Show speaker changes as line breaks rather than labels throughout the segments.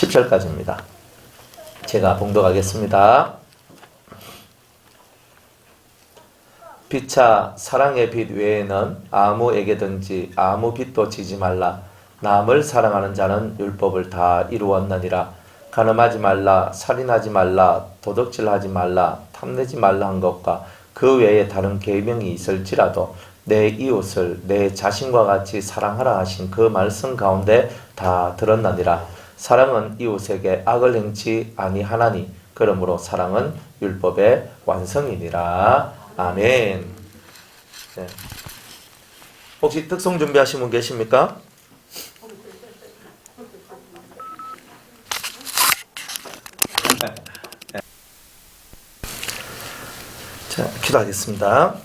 10절까지입니다. 제가 봉독하겠습니다. 피차 사랑의 빛 외에는 아무에게든지 아무 빛도 지지 말라. 남을 사랑하는 자는 율법을 다 이루었느니라. 간음하지 말라, 살인하지 말라, 도둑질하지 말라, 탐내지 말라 한 것과 그 외에 다른 계명이 있을지라도 내 이웃을 내 자신과 같이 사랑하라 하신 그 말씀 가운데 다 들었느니라. 사랑은 이웃에게 악을 행치 아니하나니 그러므로 사랑은 율법의 완성이니라. 아멘. 네. 혹시 특송 준비하신 분 계십니까? 자, 기도하겠습니다.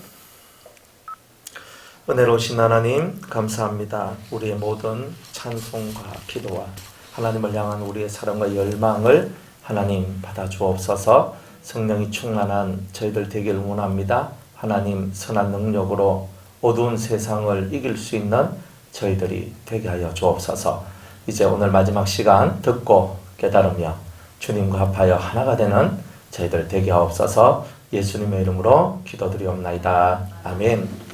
은혜로우신 하나님 감사합니다. 우리의 모든 찬송과 기도와 하나님을 향한 우리의 사랑과 열망을 하나님 받아주옵소서. 성령이 충만한 저희들 되기를 원합니다. 하나님 선한 능력으로 어두운 세상을 이길 수 있는 저희들이 되게 하여 주옵소서. 이제 오늘 마지막 시간 듣고 깨달으며 주님과 합하여 하나가 되는 저희들 되게 하옵소서. 예수님의 이름으로 기도드리옵나이다. 아멘.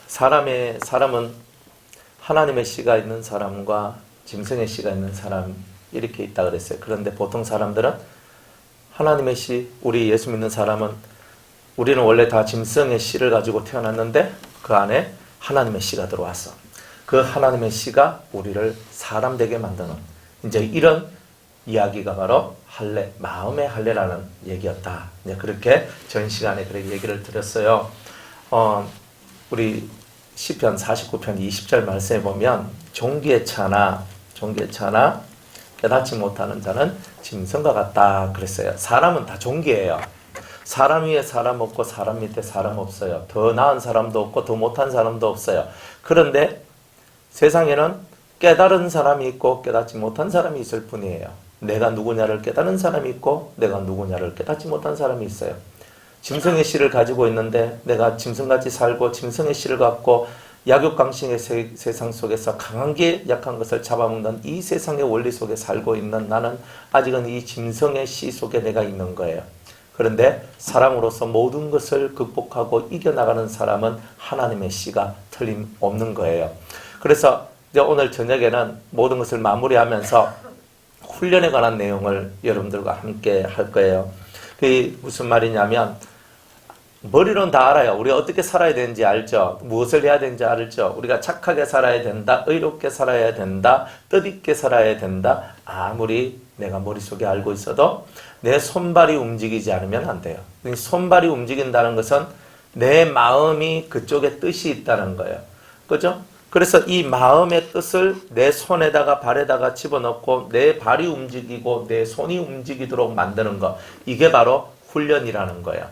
사람은 하나님의 씨가 있는 사람과 짐승의 씨가 있는 사람 이렇게 있다 그랬어요. 그런데 보통 사람들은 하나님의 씨, 우리 예수 믿는 사람은 우리는 원래 다 짐승의 씨를 가지고 태어났는데 그 안에 하나님의 씨가 들어왔어. 그 하나님의 씨가 우리를 사람 되게 만드는 이제 이런 이야기가 바로 할례, 마음의 할례라는 얘기였다. 이제 그렇게 전 시간에 그렇게 얘기를 드렸어요. 우리 시편 49편 20절 말씀에 보면 종기에 차나 깨닫지 못하는 자는 짐승과 같다 그랬어요. 사람은 다 종기예요. 사람 위에 사람 없고 사람 밑에 사람 없어요. 더 나은 사람도 없고 더 못한 사람도 없어요. 그런데 세상에는 깨달은 사람이 있고 깨닫지 못한 사람이 있을 뿐이에요. 내가 누구냐를 깨달은 사람이 있고 내가 누구냐를 깨닫지 못한 사람이 있어요. 짐승의 씨를 가지고 있는데 내가 짐승같이 살고 짐승의 씨를 갖고 약육강식의 세상 속에서 강한 게 약한 것을 잡아먹는 이 세상의 원리 속에 살고 있는 나는 아직은 이 짐승의 씨 속에 내가 있는 거예요. 그런데 사랑으로서 모든 것을 극복하고 이겨나가는 사람은 하나님의 씨가 틀림없는 거예요. 그래서 이제 오늘 저녁에는 모든 것을 마무리하면서 훈련에 관한 내용을 여러분들과 함께 할 거예요. 그게 무슨 말이냐면 머리로는 다 알아요. 우리가 어떻게 살아야 되는지 알죠. 무엇을 해야 되는지 알죠. 우리가 착하게 살아야 된다. 의롭게 살아야 된다. 뜻있게 살아야 된다. 아무리 내가 머릿속에 알고 있어도 내 손발이 움직이지 않으면 안 돼요. 손발이 움직인다는 것은 내 마음이 그쪽에 뜻이 있다는 거예요. 그죠? 그래서 이 마음의 뜻을 내 손에다가 발에다가 집어넣고 내 발이 움직이고 내 손이 움직이도록 만드는 것. 이게 바로 훈련이라는 거예요.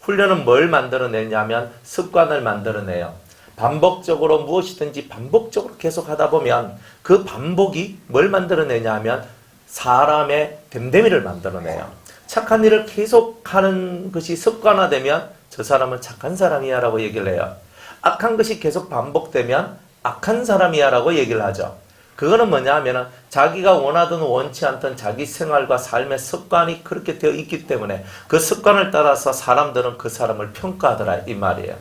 훈련은 뭘 만들어내냐면 습관을 만들어내요. 반복적으로 무엇이든지 반복적으로 계속 하다 보면 그 반복이 뭘 만들어내냐면 사람의 됨됨이를 만들어내요. 착한 일을 계속하는 것이 습관화되면 저 사람은 착한 사람이야 라고 얘기를 해요. 악한 것이 계속 반복되면 악한 사람이야 라고 얘기를 하죠. 그거는 뭐냐 하면은 자기가 원하든 원치 않든 자기 생활과 삶의 습관이 그렇게 되어 있기 때문에 그 습관을 따라서 사람들은 그 사람을 평가하더라 이 말이에요.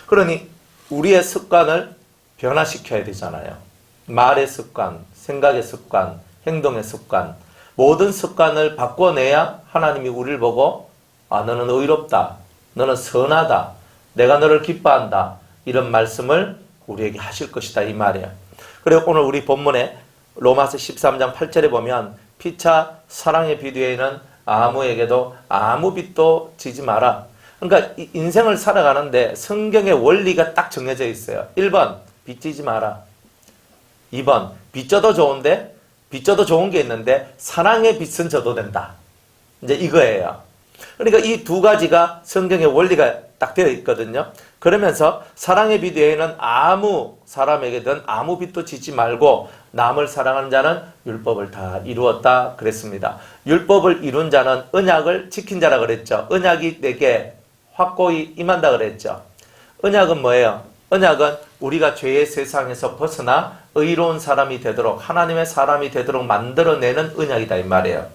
그러니 우리의 습관을 변화시켜야 되잖아요. 말의 습관, 생각의 습관, 행동의 습관, 모든 습관을 바꿔내야 하나님이 우리를 보고 너는 의롭다, 너는 선하다, 내가 너를 기뻐한다 이런 말씀을 우리에게 하실 것이다 이 말이에요. 그리고 오늘 우리 본문에 로마서 13장 8절에 보면 피차 사랑의 빛 외에는 아무에게도 아무 빛도 지지 마라. 그러니까 인생을 살아가는데 성경의 원리가 딱 정해져 있어요. 1번 빚지지 마라. 2번 빚져도 좋은데 빚져도 좋은 게 있는데 사랑의 빚은 져도 된다. 이제 이거예요. 그러니까 이 두 가지가 성경의 원리가 딱 되어 있거든요. 그러면서 사랑의 빛 외에는 아무 사람에게든 아무 빚도 지지 말고 남을 사랑하는 자는 율법을 다 이루었다 그랬습니다. 율법을 이룬 자는 언약을 지킨 자라 그랬죠. 언약이 내게 확고히 임한다 그랬죠. 언약은 뭐예요? 언약은 우리가 죄의 세상에서 벗어나 의로운 사람이 되도록 하나님의 사람이 되도록 만들어내는 언약이다 이 말이에요.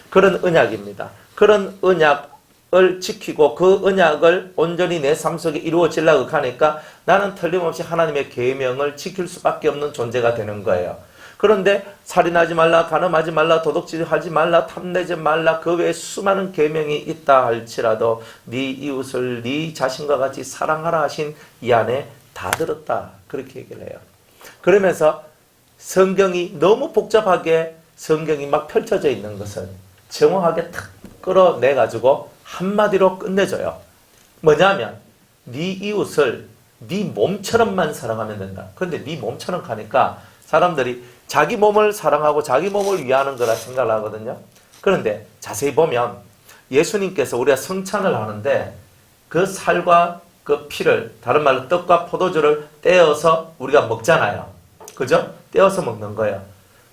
그런 언약입니다. 그런 언약을 지키고 그 언약을 온전히 내 삶 속에 이루어지려고 하니까 나는 틀림없이 하나님의 계명을 지킬 수밖에 없는 존재가 되는 거예요. 그런데 살인하지 말라, 간음하지 말라, 도둑질하지 말라, 탐내지 말라, 그 외에 수많은 계명이 있다 할지라도 네 이웃을 네 자신과 같이 사랑하라 하신 이 안에 다 들었다. 그렇게 얘기를 해요. 그러면서 성경이 너무 복잡하게 성경이 막 펼쳐져 있는 것은 정확하게 탁 끌어내가지고 한마디로 끝내줘요. 뭐냐면 네 이웃을 네 몸처럼만 사랑하면 된다. 그런데 네 몸처럼 가니까 사람들이 자기 몸을 사랑하고 자기 몸을 위하는 거라 생각을 하거든요. 그런데 자세히 보면 예수님께서 우리가 성찬을 하는데 그 살과 그 피를, 다른 말로 떡과 포도주를 떼어서 우리가 먹잖아요. 그죠? 떼어서 먹는 거예요.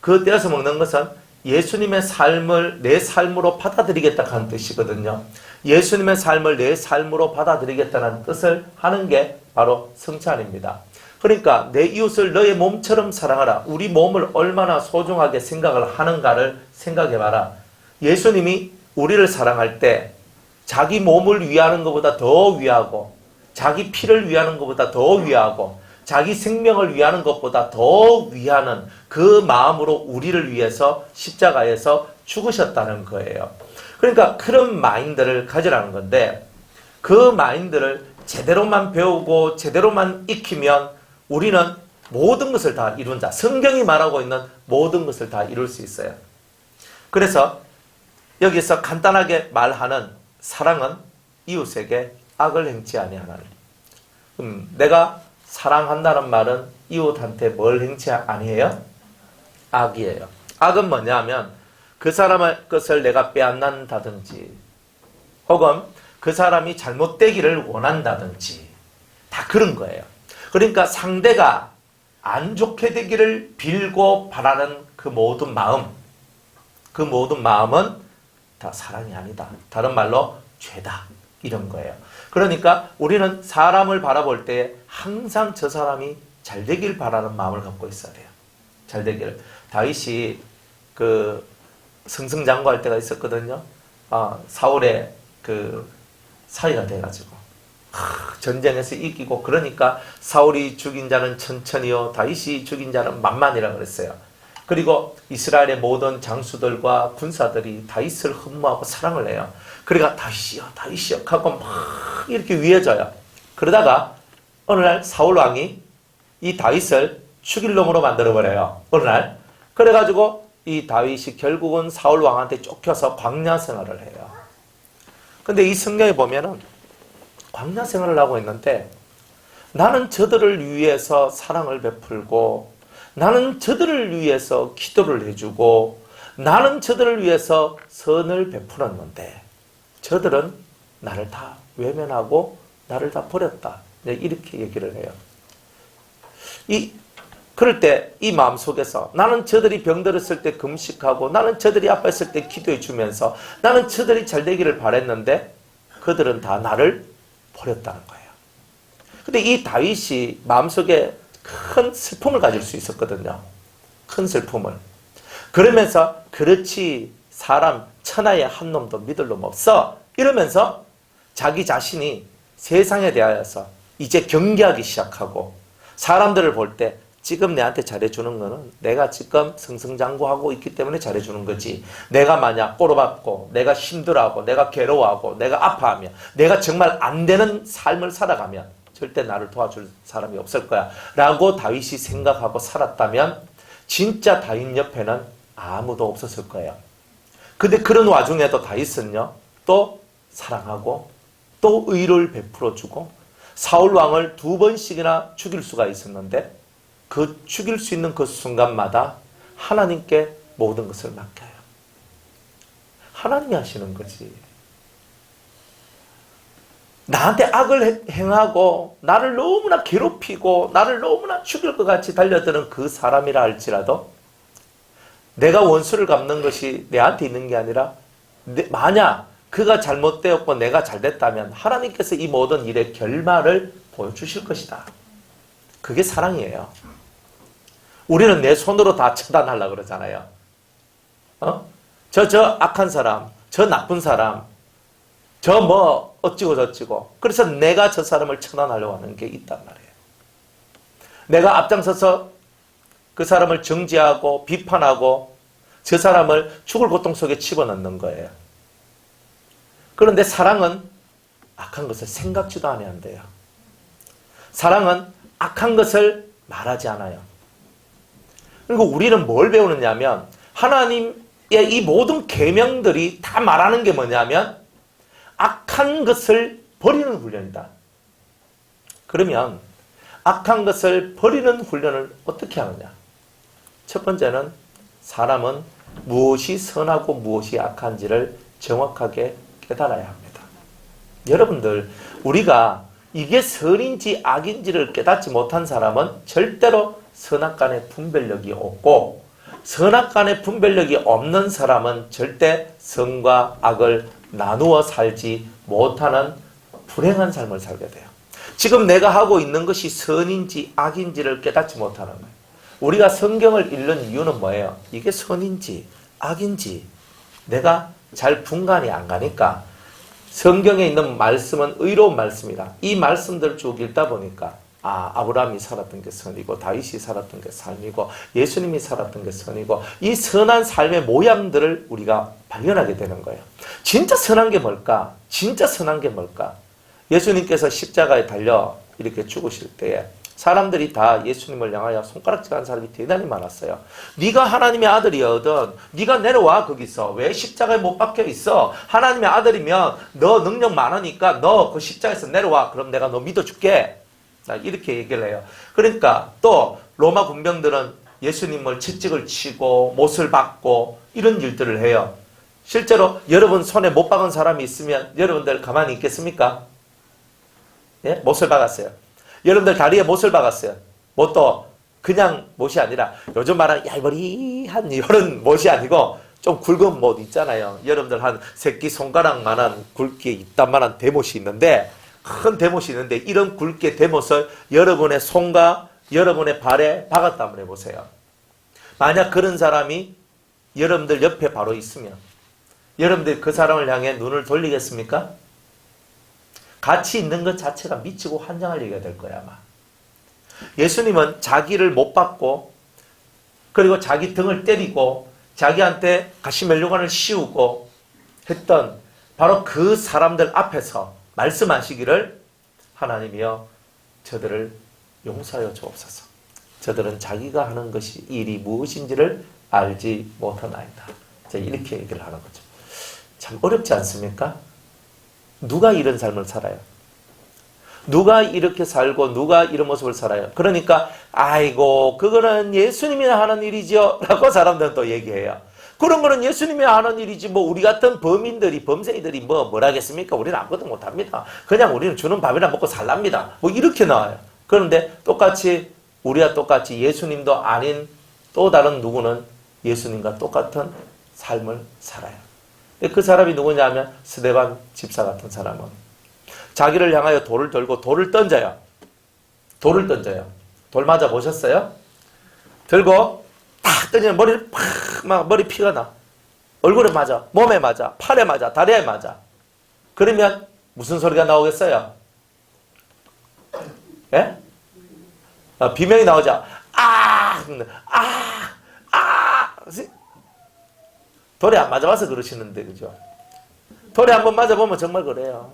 그 떼어서 먹는 것은 예수님의 삶을 내 삶으로 받아들이겠다 하는 뜻이거든요. 예수님의 삶을 내 삶으로 받아들이겠다는 뜻을 하는 게 바로 성찬입니다. 그러니까 내 이웃을 너의 몸처럼 사랑하라. 우리 몸을 얼마나 소중하게 생각을 하는가를 생각해봐라. 예수님이 우리를 사랑할 때 자기 몸을 위하는 것보다 더 위하고 자기 피를 위하는 것보다 더 위하고 자기 생명을 위하는 것보다 더 위하는 그 마음으로 우리를 위해서 십자가에서 죽으셨다는 거예요. 그러니까 그런 마인드를 가지라는 건데 그 마인드를 제대로만 배우고 제대로만 익히면 우리는 모든 것을 다 이룬다. 성경이 말하고 있는 모든 것을 다 이룰 수 있어요. 그래서 여기서 간단하게 말하는 사랑은 이웃에게 악을 행치 아니하나니. 내가 사랑한다는 말은 이웃한테 뭘 행치 아니해요? 악이에요. 악은 뭐냐면 그 사람의 것을 내가 빼앗는다든지 혹은 그 사람이 잘못되기를 원한다든지 다 그런 거예요. 그러니까 상대가 안 좋게 되기를 빌고 바라는 그 모든 마음, 그 모든 마음은 다 사랑이 아니다. 다른 말로 죄다. 이런 거예요. 그러니까 우리는 사람을 바라볼 때 항상 저 사람이 잘 되길 바라는 마음을 갖고 있어야 돼요. 잘 되기를. 다윗이 그 승승장구할 때가 있었거든요. 사울의 그 사이가 돼가지고 전쟁에서 이기고 그러니까 사울이 죽인 자는 천천히요 다윗이 죽인 자는 만만이라 그랬어요. 그리고 이스라엘의 모든 장수들과 군사들이 다윗을 흠모하고 사랑을 해요. 그러니까 다윗이요 하고 막 이렇게 위해져요. 그러다가 어느 날 사울 왕이 이 다윗을 죽일 놈으로 만들어버려요. 어느 날. 그래가지고 이 다윗이 결국은 사울 왕한테 쫓겨서 광야 생활을 해요. 근데 이 성경에 보면은 광야 생활을 하고 있는데 나는 저들을 위해서 사랑을 베풀고 나는 저들을 위해서 기도를 해주고 나는 저들을 위해서 선을 베풀었는데 저들은 나를 다 외면하고 나를 다 버렸다. 이렇게 얘기를 해요. 그럴 때 이 마음속에서 나는 저들이 병들었을 때 금식하고 나는 저들이 아팠을 때 기도해 주면서 나는 저들이 잘 되기를 바랬는데 그들은 다 나를 버렸다는 거예요. 근데 이 다윗이 마음속에 큰 슬픔을 가질 수 있었거든요. 큰 슬픔을. 그러면서 그렇지 사람 천하에 한 놈도 믿을 놈 없어. 이러면서 자기 자신이 세상에 대하여서 이제 경계하기 시작하고 사람들을 볼 때 지금 내한테 잘해주는 거는 내가 지금 승승장구하고 있기 때문에 잘해주는 거지. 내가 만약 꼬로박고 내가 힘들어하고 내가 괴로워하고 내가 아파하면 내가 정말 안 되는 삶을 살아가면 절대 나를 도와줄 사람이 없을 거야 라고 다윗이 생각하고 살았다면 진짜 다윗 옆에는 아무도 없었을 거예요. 근데 그런 와중에도 다윗은요 또 사랑하고 또 의를 베풀어주고 사울 왕을 2번씩이나 죽일 수가 있었는데 그 죽일 수 있는 그 순간마다 하나님께 모든 것을 맡겨요. 하나님이 하시는 거지. 나한테 악을 행하고 나를 너무나 괴롭히고 나를 너무나 죽일 것 같이 달려드는 그 사람이라 할지라도 내가 원수를 갚는 것이 내한테 있는 게 아니라 만약 그가 잘못되었고 내가 잘됐다면 하나님께서 이 모든 일의 결말을 보여주실 것이다. 그게 사랑이에요. 우리는 내 손으로 다 처단하려고 그러잖아요. 저 악한 사람, 저 나쁜 사람, 저 뭐 어찌고 저찌고. 그래서 내가 저 사람을 처단하려고 하는 게 있단 말이에요. 내가 앞장서서 그 사람을 정죄하고 비판하고 저 사람을 죽을 고통 속에 집어넣는 거예요. 그런데 사랑은 악한 것을 생각지도 않아야 돼요. 사랑은 악한 것을 말하지 않아요. 그리고 우리는 뭘 배우느냐면 하나님의 이 모든 계명들이 다 말하는 게 뭐냐면 악한 것을 버리는 훈련이다. 그러면 악한 것을 버리는 훈련을 어떻게 하느냐? 첫 번째는 사람은 무엇이 선하고 무엇이 악한지를 정확하게 깨달아야 합니다. 여러분들, 우리가 이게 선인지 악인지를 깨닫지 못한 사람은 절대로 선악 간의 분별력이 없고, 선악 간의 분별력이 없는 사람은 절대 선과 악을 나누어 살지 못하는 불행한 삶을 살게 돼요. 지금 내가 하고 있는 것이 선인지 악인지를 깨닫지 못하는 거예요. 우리가 성경을 읽는 이유는 뭐예요? 이게 선인지 악인지 내가 잘 분간이 안 가니까. 성경에 있는 말씀은 의로운 말씀이다. 이 말씀들 쭉 읽다 보니까 아브라함이 살았던 게 선이고 다윗이 살았던 게 선이고 예수님이 살았던 게 선이고 이 선한 삶의 모양들을 우리가 발견하게 되는 거예요. 진짜 선한 게 뭘까? 진짜 선한 게 뭘까? 예수님께서 십자가에 달려 이렇게 죽으실 때에 사람들이 다 예수님을 향하여 손가락질하는 사람이 대단히 많았어요. 네가 하나님의 아들이거든. 네가 내려와 거기서. 왜 십자가에 못 박혀 있어? 하나님의 아들이면 너 능력 많으니까 너 그 십자가에서 내려와. 그럼 내가 너 믿어줄게. 이렇게 얘기를 해요. 그러니까 또 로마 군병들은 예수님을 채찍을 치고 못을 박고 이런 일들을 해요. 실제로 여러분 손에 못 박은 사람이 있으면 여러분들 가만히 있겠습니까? 예? 못을 박았어요. 여러분들 다리에 못을 박았어요. 못도 그냥 못이 아니라 요즘 말하는 얄머리한 이런 못이 아니고 좀 굵은 못 있잖아요. 여러분들 한 새끼 손가락만한 굵게 이딴만한 대못이 있는데 큰 대못이 있는데 이런 굵게 대못을 여러분의 손과 여러분의 발에 박았다 한번 해보세요. 만약 그런 사람이 여러분들 옆에 바로 있으면 여러분들 그 사람을 향해 눈을 돌리겠습니까? 같이 있는 것 자체가 미치고 환장할 얘기가 될 거야 아마. 예수님은 자기를 못 박고 그리고 자기 등을 때리고 자기한테 가시면류관을 씌우고 했던 바로 그 사람들 앞에서 말씀하시기를 하나님이여 저들을 용서하여 주옵소서. 저들은 자기가 하는 것이 일이 무엇인지를 알지 못하나이다. 이렇게 얘기를 하는 거죠. 참 어렵지 않습니까? 누가 이런 삶을 살아요? 누가 이렇게 살고 누가 이런 모습을 살아요? 그러니까 아이고 그거는 예수님이 하는 일이죠 라고 사람들은 또 얘기해요. 그런 거는 예수님이 하는 일이지 뭐 우리 같은 범인들이 범죄이들이 뭘 하겠습니까? 우리는 아무것도 못합니다. 그냥 우리는 주는 밥이나 먹고 살랍니다. 뭐 이렇게 나와요. 그런데 똑같이 우리와 똑같이 예수님도 아닌 또 다른 누구는 예수님과 똑같은 삶을 살아요. 그 사람이 누구냐면 스데반 집사 같은 사람은 자기를 향하여 돌을 들고 돌을 던져요. 돌을 던져요. 돌 맞아 보셨어요? 들고 딱 던지면 머리를 팍 머리 피가 나. 얼굴에 맞아, 몸에 맞아, 팔에 맞아, 다리에 맞아. 그러면 무슨 소리가 나오겠어요? 예? 비명이 나오죠. 돌에 안 맞아봐서 그러시는데, 그죠? 돌에 한번 맞아보면 정말 그래요.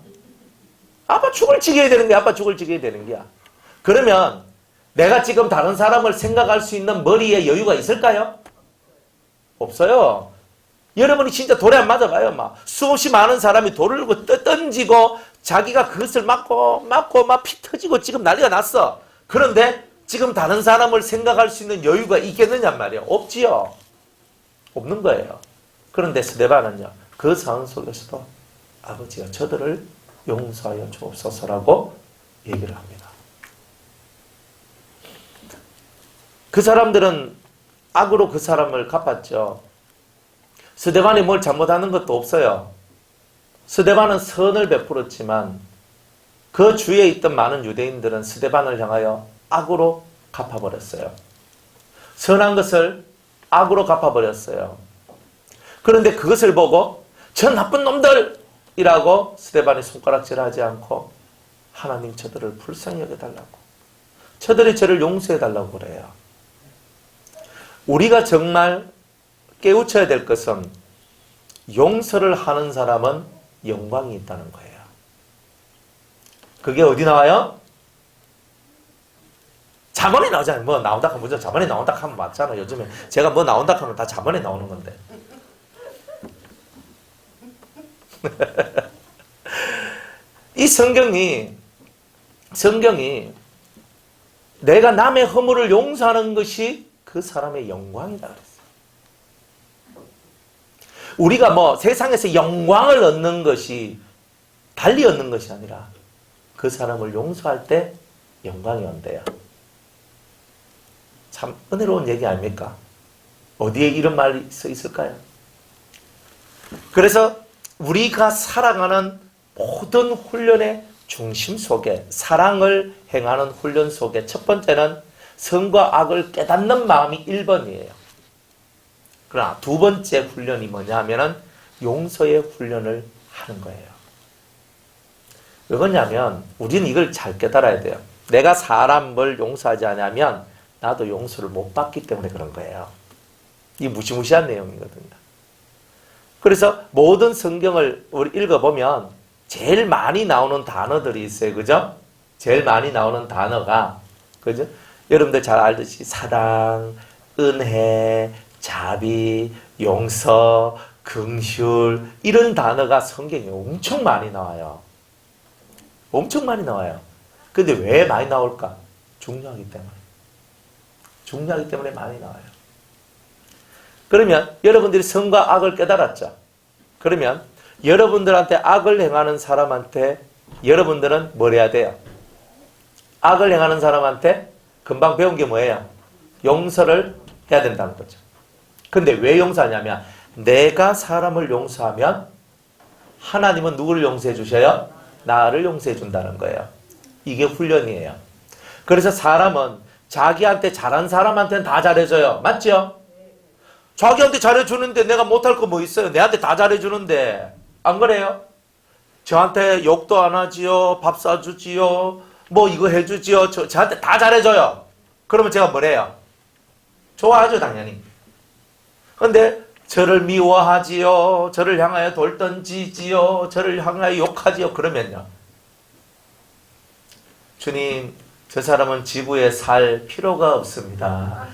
아빠 죽을 지게 되는 거야. 아빠 죽을 지게 되는 거야. 그러면 내가 지금 다른 사람을 생각할 수 있는 머리에 여유가 있을까요? 없어요. 여러분이 진짜 돌에 안 맞아봐요. 막 수없이 많은 사람이 돌을 던지고 자기가 그것을 맞고 막 피 터지고 지금 난리가 났어. 그런데 지금 다른 사람을 생각할 수 있는 여유가 있겠느냐 말이에요. 없지요. 없는 거예요. 그런데 스데반은요. 그 상황 속에서도 아버지가 저들을 용서하여 주옵소서라고 얘기를 합니다. 그 사람들은 악으로 그 사람을 갚았죠. 스데반이 뭘 잘못하는 것도 없어요. 스데반은 선을 베풀었지만 그 주위에 있던 많은 유대인들은 스데반을 향하여 악으로 갚아버렸어요. 선한 것을 악으로 갚아버렸어요. 그런데 그것을 보고 저 나쁜 놈들이라고 스데반이 손가락질하지 않고 하나님 저들을 불쌍히 여겨달라고, 저들이 저를 용서해달라고 그래요. 우리가 정말 깨우쳐야 될 것은 용서를 하는 사람은 영광이 있다는 거예요. 그게 어디 나와요? 잠언에 나오잖아요. 뭐 나온다 하면 먼저 잠언에 나온다 하면 맞잖아요. 요즘에 제가 뭐 나온다 하면 다 잠언에 나오는 건데. 이 성경이 내가 남의 허물을 용서하는 것이 그 사람의 영광이다 그랬어요. 우리가 뭐 세상에서 영광을 얻는 것이 달리 얻는 것이 아니라 그 사람을 용서할 때 영광이 온대요. 참 은혜로운 얘기 아닙니까? 어디에 이런 말이 써 있을까요? 그래서 우리가 살아가는 모든 훈련의 중심 속에, 사랑을 행하는 훈련 속에 첫 번째는 선과 악을 깨닫는 마음이 1번이에요. 그러나 두 번째 훈련이 뭐냐 하면은 용서의 훈련을 하는 거예요. 왜 그러냐면 우리는 이걸 잘 깨달아야 돼요. 내가 사람을 용서하지 않으면 나도 용서를 못 받기 때문에 그런 거예요. 이 무시무시한 내용이거든요. 그래서 모든 성경을 우리 읽어보면 제일 많이 나오는 단어들이 있어요. 그죠? 제일 많이 나오는 단어가, 그죠? 여러분들 잘 알듯이 사랑, 은혜, 자비, 용서, 긍휼, 이런 단어가 성경에 엄청 많이 나와요. 엄청 많이 나와요. 근데 왜 많이 나올까? 중요하기 때문에. 중요하기 때문에 많이 나와요. 그러면 여러분들이 선과 악을 깨달았죠. 그러면 여러분들한테 악을 행하는 사람한테 여러분들은 뭘 해야 돼요? 악을 행하는 사람한테 금방 배운 게 뭐예요? 용서를 해야 된다는 거죠. 근데 왜 용서하냐면 내가 사람을 용서하면 하나님은 누구를 용서해 주셔요? 나를 용서해 준다는 거예요. 이게 훈련이에요. 그래서 사람은 자기한테 잘한 사람한테는 다 잘해줘요. 맞죠? 자기한테 잘해주는데 내가 못할 거 뭐 있어요? 내한테 다 잘해주는데. 안 그래요? 저한테 욕도 안 하지요. 밥 사주지요. 뭐 이거 해주지요. 저한테 다 잘해줘요. 그러면 제가 뭐래요? 좋아하죠, 당연히. 근데 저를 미워하지요. 저를 향하여 돌 던지지요. 저를 향하여 욕하지요. 그러면요. 주님, 저 사람은 지구에 살 필요가 없습니다.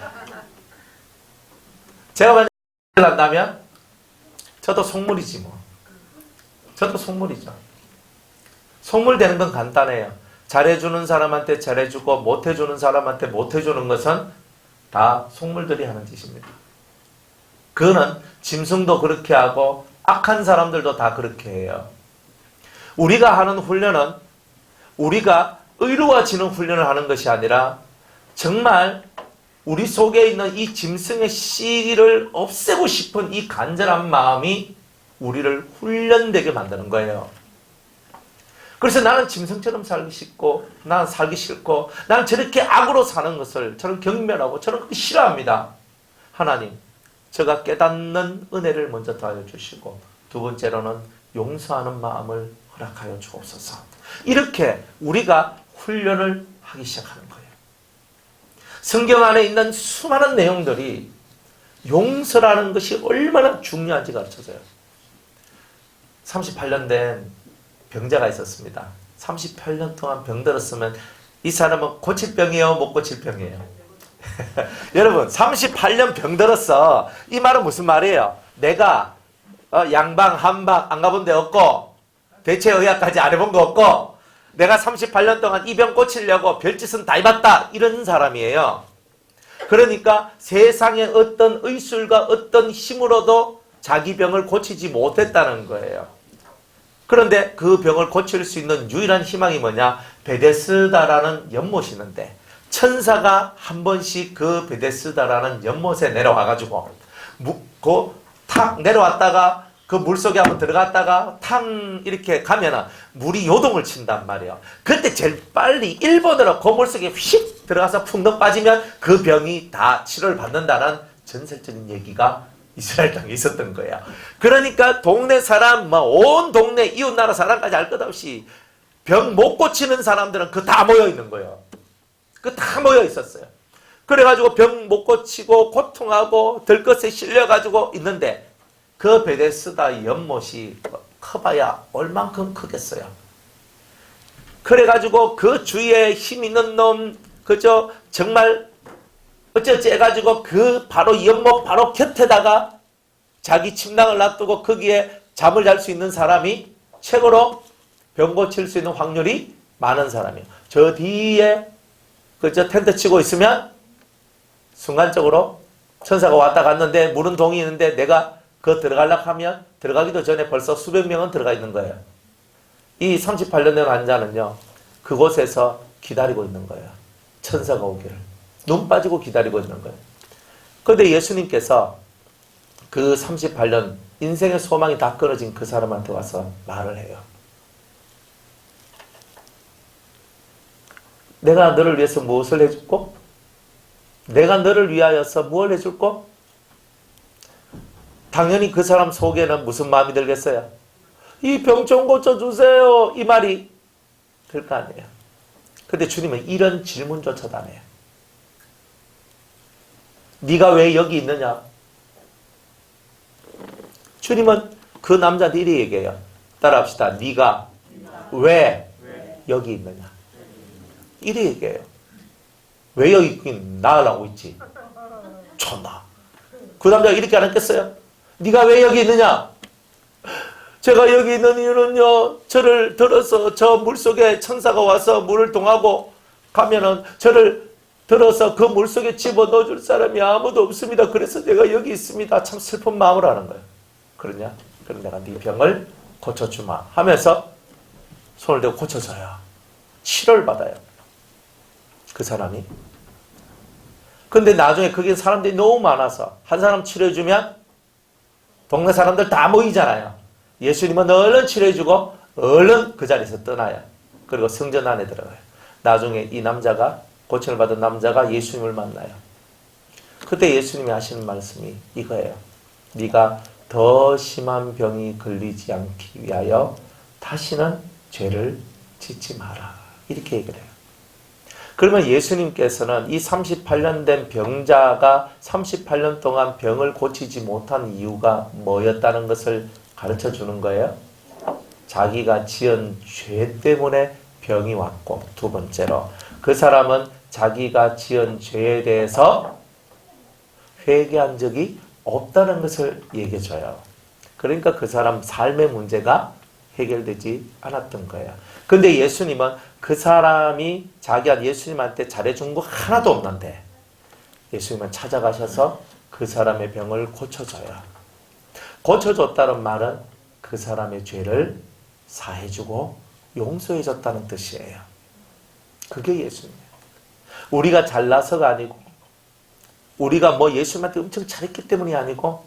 제가 만약에 한다면 저도 속물이지 뭐. 저도 속물이죠. 속물 되는 건 간단해요. 잘해주는 사람한테 잘해주고 못해주는 사람한테 못해주는 것은 다 속물들이 하는 짓입니다. 그거는 짐승도 그렇게 하고 악한 사람들도 다 그렇게 해요. 우리가 하는 훈련은 우리가 의로워지는 훈련을 하는 것이 아니라 정말 우리 속에 있는 이 짐승의 씨를 없애고 싶은 이 간절한 마음이 우리를 훈련되게 만드는 거예요. 그래서 나는 짐승처럼 살기 싫고 나는 살기 싫고 나는 저렇게 악으로 사는 것을 저는 경멸하고 저는 그렇게 싫어합니다. 하나님, 제가 깨닫는 은혜를 먼저 더하여 주시고 두 번째로는 용서하는 마음을 허락하여 주옵소서. 이렇게 우리가 훈련을 하기 시작하는 거예요. 성경 안에 있는 수많은 내용들이 용서라는 것이 얼마나 중요한지 가르쳐줘요. 38년 된 병자가 있었습니다. 38년 동안 병들었으면 이 사람은 고칠 병이에요? 못 고칠 병이에요? 여러분 38년 병들었어. 이 말은 무슨 말이에요? 내가 양방 한방 안 가본 데 없고 대체의학까지 안 해본 거 없고 내가 38년 동안 이 병 고치려고 별짓은 다 해봤다 이런 사람이에요. 그러니까 세상의 어떤 의술과 어떤 힘으로도 자기 병을 고치지 못했다는 거예요. 그런데 그 병을 고칠 수 있는 유일한 희망이 뭐냐? 베데스다라는 연못이 있는데 천사가 한 번씩 그 베데스다라는 연못에 내려와가지고 탁 내려왔다가 그 물속에 한번 들어갔다가 탁 이렇게 가면은 물이 요동을 친단 말이에요. 그때 제일 빨리 1번으로 그 물속에 휙 들어가서 푹 빠지면 그 병이 다 치료를 받는다는 전설적인 얘기가 이스라엘 땅에 있었던 거예요. 그러니까 동네 사람, 온 동네 이웃나라 사람까지 알 것 없이 병 못 고치는 사람들은 그 다 모여 있는 거예요. 그 다 모여 있었어요. 그래가지고 병 못 고치고 고통하고 들것에 실려가지고 있는데 그 베데스다 연못이 커봐야 얼만큼 크겠어요. 그래가지고 그 주위에 힘 있는 놈, 그저 정말 어쩌지 해가지고 그 바로 연못 바로 곁에다가 자기 침낭을 놔두고 거기에 잠을 잘 수 있는 사람이 최고로 병 고칠 수 있는 확률이 많은 사람이에요. 저 뒤에 그저 텐트 치고 있으면 순간적으로 천사가 왔다 갔는데 물은 동이 있는데 내가 그 들어가려고 하면 들어가기도 전에 벌써 수백 명은 들어가 있는 거예요. 이 38년 된 환자는요. 그곳에서 기다리고 있는 거예요. 천사가 오기를. 눈 빠지고 기다리고 있는 거예요. 그런데 예수님께서 그 38년 인생의 소망이 다 끊어진 그 사람한테 와서 말을 해요. 내가 너를 위해서 무엇을 해줄꼬? 내가 너를 위하여서 무엇을 해줄꼬? 당연히 그 사람 속에는 무슨 마음이 들겠어요? 이 병 좀 고쳐주세요. 이 말이 들 거 아니에요. 근데 주님은 이런 질문조차도 안 해요. 네가 왜 여기 있느냐? 주님은 그 남자한테 이렇게 얘기해요. 따라합시다. 네가 왜 여기 있느냐? 이렇게 얘기해요. 왜 여기 있긴 나으라고 있지? 존나. 그 남자가 이렇게 안 했겠어요? 네가 왜 여기 있느냐? 제가 여기 있는 이유는요. 저를 들어서 저 물속에 천사가 와서 물을 동하고 가면은 저를 들어서 그 물속에 집어넣어줄 사람이 아무도 없습니다. 그래서 내가 여기 있습니다. 참 슬픈 마음을 하는 거예요. 그러냐? 그럼 내가 네 병을 고쳐주마 하면서 손을 대고 고쳐줘요. 치료를 받아요. 그 사람이. 근데 나중에 거기 사람들이 너무 많아서 한 사람 치료해주면 동네 사람들 다 모이잖아요. 예수님은 얼른 치료해주고 얼른 그 자리에서 떠나요. 그리고 성전 안에 들어가요. 나중에 이 남자가 고침을 받은 남자가 예수님을 만나요. 그때 예수님이 하시는 말씀이 이거예요. 네가 더 심한 병이 걸리지 않기 위하여 다시는 죄를 짓지 마라. 이렇게 얘기를 해요. 그러면 예수님께서는 이 38년 된 병자가 38년 동안 병을 고치지 못한 이유가 뭐였다는 것을 가르쳐 주는 거예요. 자기가 지은 죄 때문에 병이 왔고, 두 번째로 그 사람은 자기가 지은 죄에 대해서 회개한 적이 없다는 것을 얘기해 줘요. 그러니까 그 사람 삶의 문제가 해결되지 않았던 거예요. 근데 예수님은 그 사람이 자기가 예수님한테 잘해준 거 하나도 없는데 예수님은 찾아가셔서 그 사람의 병을 고쳐줘요. 고쳐줬다는 말은 그 사람의 죄를 사해주고 용서해줬다는 뜻이에요. 그게 예수님이에요. 우리가 잘나서가 아니고 우리가 뭐 예수님한테 엄청 잘했기 때문이 아니고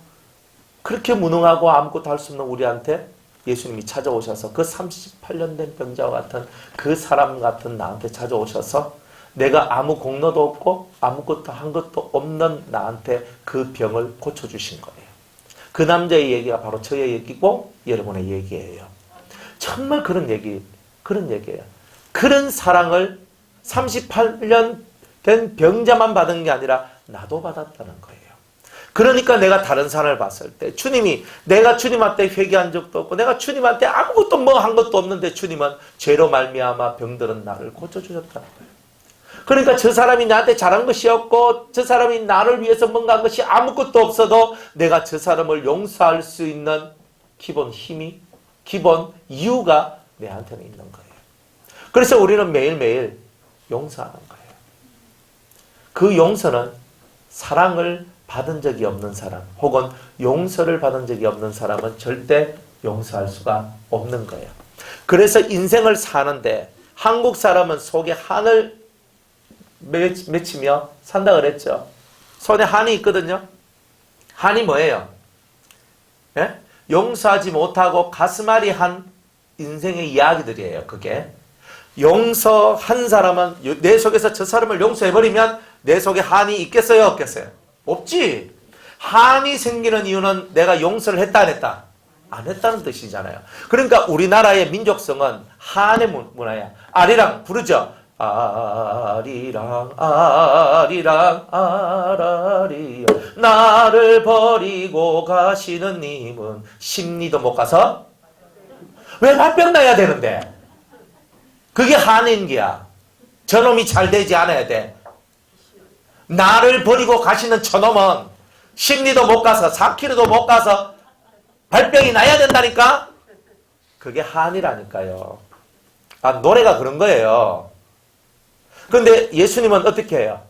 그렇게 무능하고 아무것도 할 수 없는 우리한테 예수님이 찾아오셔서 그 38년 된 병자와 같은 그 사람 같은 나한테 찾아오셔서 내가 아무 공로도 없고 아무것도 한 것도 없는 나한테 그 병을 고쳐주신 거예요. 그 남자의 얘기가 바로 저의 얘기고 여러분의 얘기예요. 정말 그런 얘기예요. 그런 사랑을 38년 된 병자만 받은 게 아니라 나도 받았다는 거예요. 그러니까 내가 다른 사람을 봤을 때 주님이 내가 주님한테 회개한 적도 없고 내가 주님한테 아무것도 뭐 한 것도 없는데 주님은 죄로 말미암아 병들은 나를 고쳐주셨다는 거예요. 그러니까 저 사람이 나한테 잘한 것이 없고 저 사람이 나를 위해서 뭔가 한 것이 아무것도 없어도 내가 저 사람을 용서할 수 있는 기본 힘이 기본 이유가 내한테는 있는 거예요. 그래서 우리는 매일매일 용서하는 거예요. 그 용서는 사랑을 받은 적이 없는 사람 혹은 용서를 받은 적이 없는 사람은 절대 용서할 수가 없는 거예요. 그래서 인생을 사는데 한국 사람은 속에 한을 맺히며 산다 그랬죠. 손에 한이 있거든요. 한이 뭐예요? 예? 용서하지 못하고 가슴앓이 한 인생의 이야기들이에요. 그게 용서한 사람은 내 속에서 저 사람을 용서해버리면 내 속에 한이 있겠어요? 없겠어요? 없지. 한이 생기는 이유는 내가 용서를 했다 안 했다? 안 했다는 뜻이잖아요. 그러니까 우리나라의 민족성은 한의 문화야. 아리랑 부르죠. 아리랑 아리랑 아라리요 나를 버리고 가시는 님은 심리도 못 가서 왜 화병 나야 되는데? 그게 한인기야. 저놈이 잘 되지 않아야 돼. 나를 버리고 가시는 저놈은 심리도 못 가서 4km도 못 가서 발병이 나야 된다니까? 그게 한이라니까요. 아, 노래가 그런 거예요. 그런데 예수님은 어떻게 해요?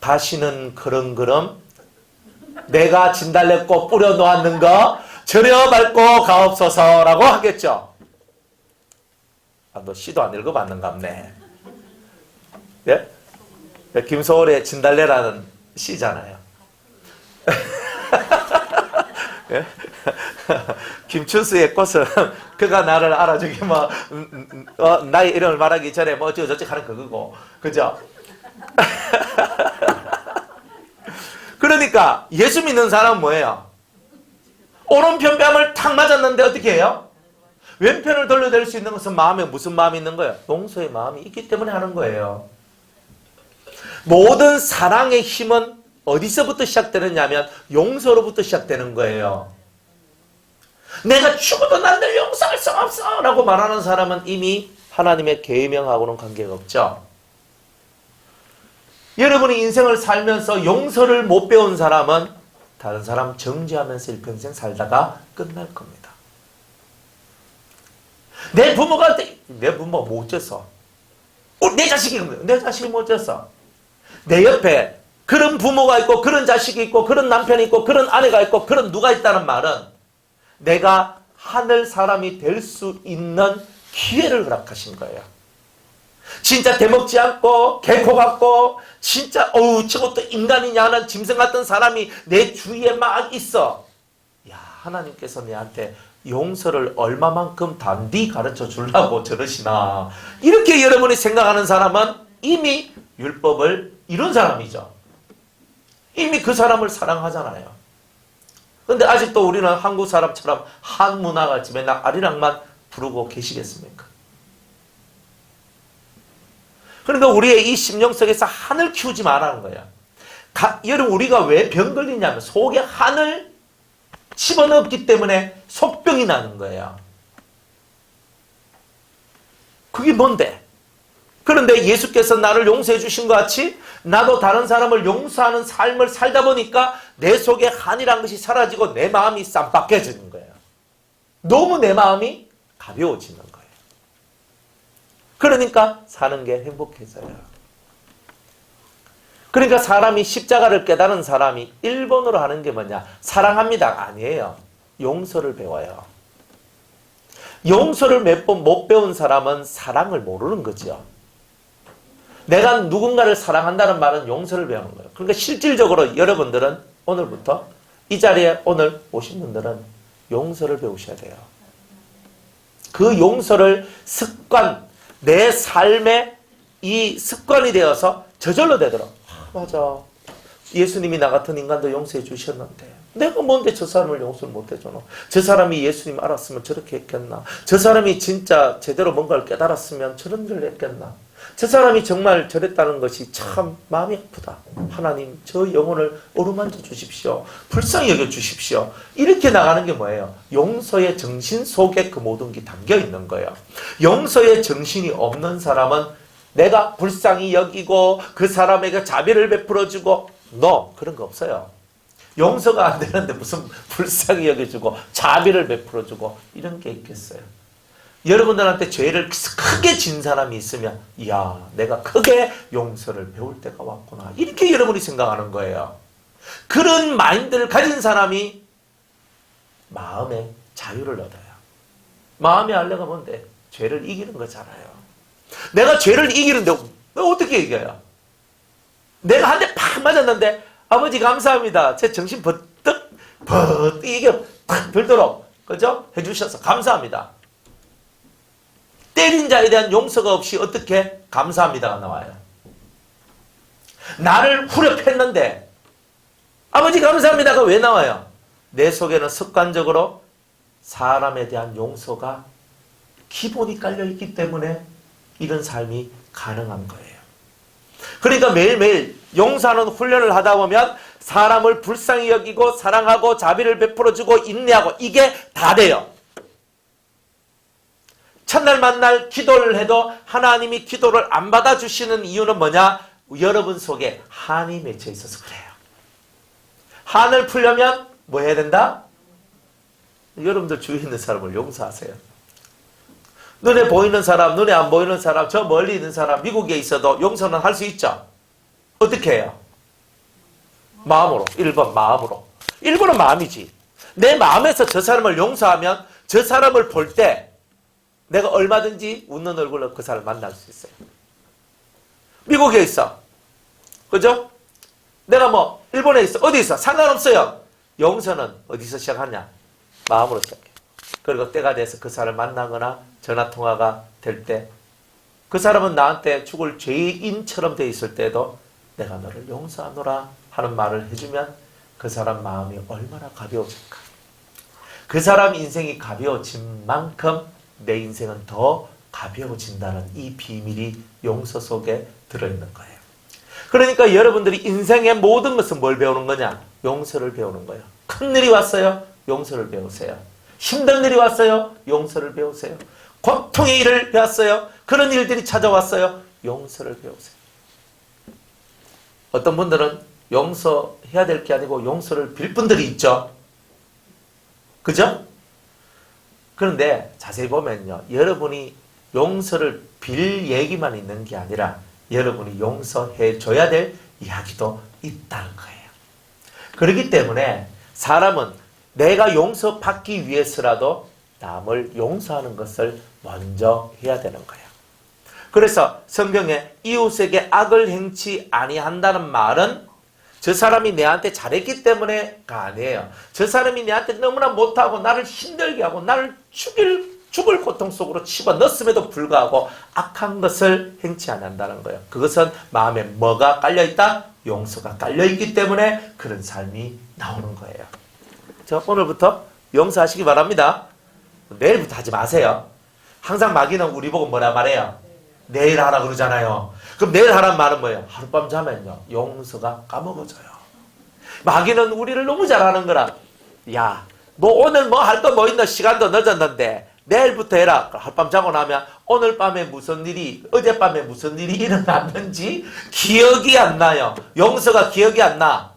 다시는 그런 내가 진달래꽃 뿌려놓았는 거 저려 밟고 가옵소서라고 하겠죠. 아, 너 시도 안 읽어봤는갑네. 예? 김소월의 진달래라는 시잖아요. 예? 김춘수의 꽃은 그가 나를 알아주기 나의 이름을 말하기 전에 뭐 어쩌고저쩌고 하는 그거고, 그죠? 그러니까 예수 믿는 사람은 뭐예요? 오른편 뺨을 탁 맞았는데 어떻게 해요? 왼편을 돌려댈 수 있는 것은 마음에 무슨 마음이 있는 거예요? 용서의 마음이 있기 때문에 하는 거예요. 모든 사랑의 힘은 어디서부터 시작되느냐면 용서로부터 시작되는 거예요. 내가 죽어도 난들 용서할 수 없어 라고 말하는 사람은 이미 하나님의 계명하고는 관계가 없죠. 여러분이 인생을 살면서 용서를 못 배운 사람은 다른 사람 정죄하면서 일평생 살다가 끝날 겁니다. 내 부모가 못 졌어. 내 자식이 못 졌어. 내 옆에 그런 부모가 있고 그런 자식이 있고 그런 남편이 있고 그런 아내가 있고 그런 누가 있다는 말은 내가 하늘 사람이 될 수 있는 기회를 허락하신 거예요. 진짜 대먹지 않고 개코 같고 진짜 저것도 인간이냐 하는 짐승 같은 사람이 내 주위에 막 있어. 야, 하나님께서 내한테 용서를 얼마만큼 단디 가르쳐 주려고 저러시나. 이렇게 여러분이 생각하는 사람은 이미 율법을 이룬 사람이죠. 이미 그 사람을 사랑하잖아요. 근데 아직도 우리는 한국 사람처럼 한 문화같이 맨날 아리랑만 부르고 계시겠습니까? 그러니까 우리의 이 심령 속에서 한을 키우지 말라는 거야. 여러분, 우리가 왜 병 걸리냐면 속에 한을 집어넣었기 때문에 속병이 나는 거예요. 그게 뭔데? 그런데 예수께서 나를 용서해 주신 것 같이 나도 다른 사람을 용서하는 삶을 살다 보니까 내 속에 한이란 것이 사라지고 내 마음이 쌈박해지는 거예요. 너무 내 마음이 가벼워지는 거예요. 그러니까 사는 게 행복해져요. 그러니까 사람이 십자가를 깨달은 사람이 1번으로 하는 게 뭐냐? 사랑합니다. 아니에요. 용서를 배워요. 용서를 몇 번 못 배운 사람은 사랑을 모르는 거죠. 내가 누군가를 사랑한다는 말은 용서를 배우는 거예요. 그러니까 실질적으로 여러분들은 오늘부터 이 자리에 오늘 오신 분들은 용서를 배우셔야 돼요. 그 용서를 습관, 내 삶의 이 습관이 되어서 저절로 되도록. 맞아. 예수님이 나 같은 인간도 용서해 주셨는데 내가 뭔데 저 사람을 용서를 못 해주노? 저 사람이 예수님 알았으면 저렇게 했겠나? 저 사람이 진짜 제대로 뭔가를 깨달았으면 저런 일을 했겠나? 저 사람이 정말 저랬다는 것이 참 마음이 아프다. 하나님, 저 영혼을 어루만져 주십시오. 불쌍히 여겨 주십시오. 이렇게 나가는 게 뭐예요? 용서의 정신 속에 그 모든 게 담겨 있는 거예요. 용서의 정신이 없는 사람은 내가 불쌍히 여기고 그 사람에게 자비를 베풀어주고 그런 거 없어요. 용서가 안 되는데 무슨 불쌍히 여겨주고 자비를 베풀어주고 이런 게 있겠어요. 여러분들한테 죄를 크게 진 사람이 있으면 이야, 내가 크게 용서를 배울 때가 왔구나. 이렇게 여러분이 생각하는 거예요. 그런 마인드를 가진 사람이 마음의 자유를 얻어요. 마음의 안례가 뭔데? 죄를 이기는 거잖아요. 내가 죄를 이기는데 어떻게 이겨요? 내가 한 대 팍 맞았는데 아버지 감사합니다. 제 정신 버뜩 이게 팍 들도록 그죠? 해주셔서 감사합니다. 때린 자에 대한 용서가 없이 어떻게 감사합니다가 나와요. 나를 후려팼는데 아버지 감사합니다가 왜 나와요? 내 속에는 습관적으로 사람에 대한 용서가 기본이 깔려있기 때문에 이런 삶이 가능한 거예요. 그러니까 매일매일 용서하는 훈련을 하다 보면 사람을 불쌍히 여기고 사랑하고 자비를 베풀어주고 인내하고 이게 다 돼요. 첫날 만날 기도를 해도 하나님이 기도를 안 받아주시는 이유는 뭐냐? 여러분 속에 한이 맺혀 있어서 그래요. 한을 풀려면 뭐 해야 된다? 여러분들 주위에 있는 사람을 용서하세요. 눈에 보이는 사람, 눈에 안 보이는 사람, 저 멀리 있는 사람, 미국에 있어도 용서는 할 수 있죠. 어떻게 해요? 마음으로. 1번 마음으로. 1번은 마음이지. 내 마음에서 저 사람을 용서하면 저 사람을 볼 때 내가 얼마든지 웃는 얼굴로 그 사람을 만날 수 있어요. 미국에 있어. 그죠? 내가 뭐 일본에 있어. 어디 있어? 상관없어요. 용서는 어디서 시작하냐? 마음으로 시작해. 그리고 때가 돼서 그 사람을 만나거나 전화통화가 될 때 그 사람은 나한테 죽을 죄인처럼 돼 있을 때도 내가 너를 용서하노라 하는 말을 해주면 그 사람 마음이 얼마나 가벼워질까. 그 사람 인생이 가벼워진 만큼 내 인생은 더 가벼워진다는 이 비밀이 용서 속에 들어있는 거예요. 그러니까 여러분들이 인생의 모든 것은 뭘 배우는 거냐? 용서를 배우는 거예요. 큰 일이 왔어요? 용서를 배우세요. 힘든 일이 왔어요? 용서를 배우세요. 고통의 일을 배웠어요? 그런 일들이 찾아왔어요? 용서를 배우세요. 어떤 분들은 용서해야 될 게 아니고 용서를 빌 분들이 있죠. 그죠? 그런데 자세히 보면요. 여러분이 용서를 빌 얘기만 있는 게 아니라 여러분이 용서해 줘야 될 이야기도 있다는 거예요. 그렇기 때문에 사람은 내가 용서받기 위해서라도 남을 용서하는 것을 먼저 해야 되는 거예요. 그래서 성경에 이웃에게 악을 행치 아니한다는 말은 저 사람이 내한테 잘했기 때문에가 아니에요. 저 사람이 내한테 너무나 못하고 나를 힘들게 하고 나를 죽을 고통 속으로 집어넣었음에도 불구하고 악한 것을 행치 않는다는 거예요. 그것은 마음에 뭐가 깔려있다? 용서가 깔려있기 때문에 그런 삶이 나오는 거예요. 자, 오늘부터 용서하시기 바랍니다. 내일부터 하지 마세요. 항상 마귀는 우리 보고 뭐라 말해요? 내일 하라 그러잖아요. 그럼 내일 하라는 말은 뭐예요? 하룻밤 자면요 용서가 까먹어져요. 마귀는 우리를 너무 잘하는 거라. 야, 뭐 오늘 뭐 할 거 뭐 있나? 시간도 늦었는데 내일부터 해라. 하룻밤 자고 나면 오늘 밤에 무슨 일이, 어젯밤에 무슨 일이 일어났는지 기억이 안 나요. 용서가 기억이 안 나.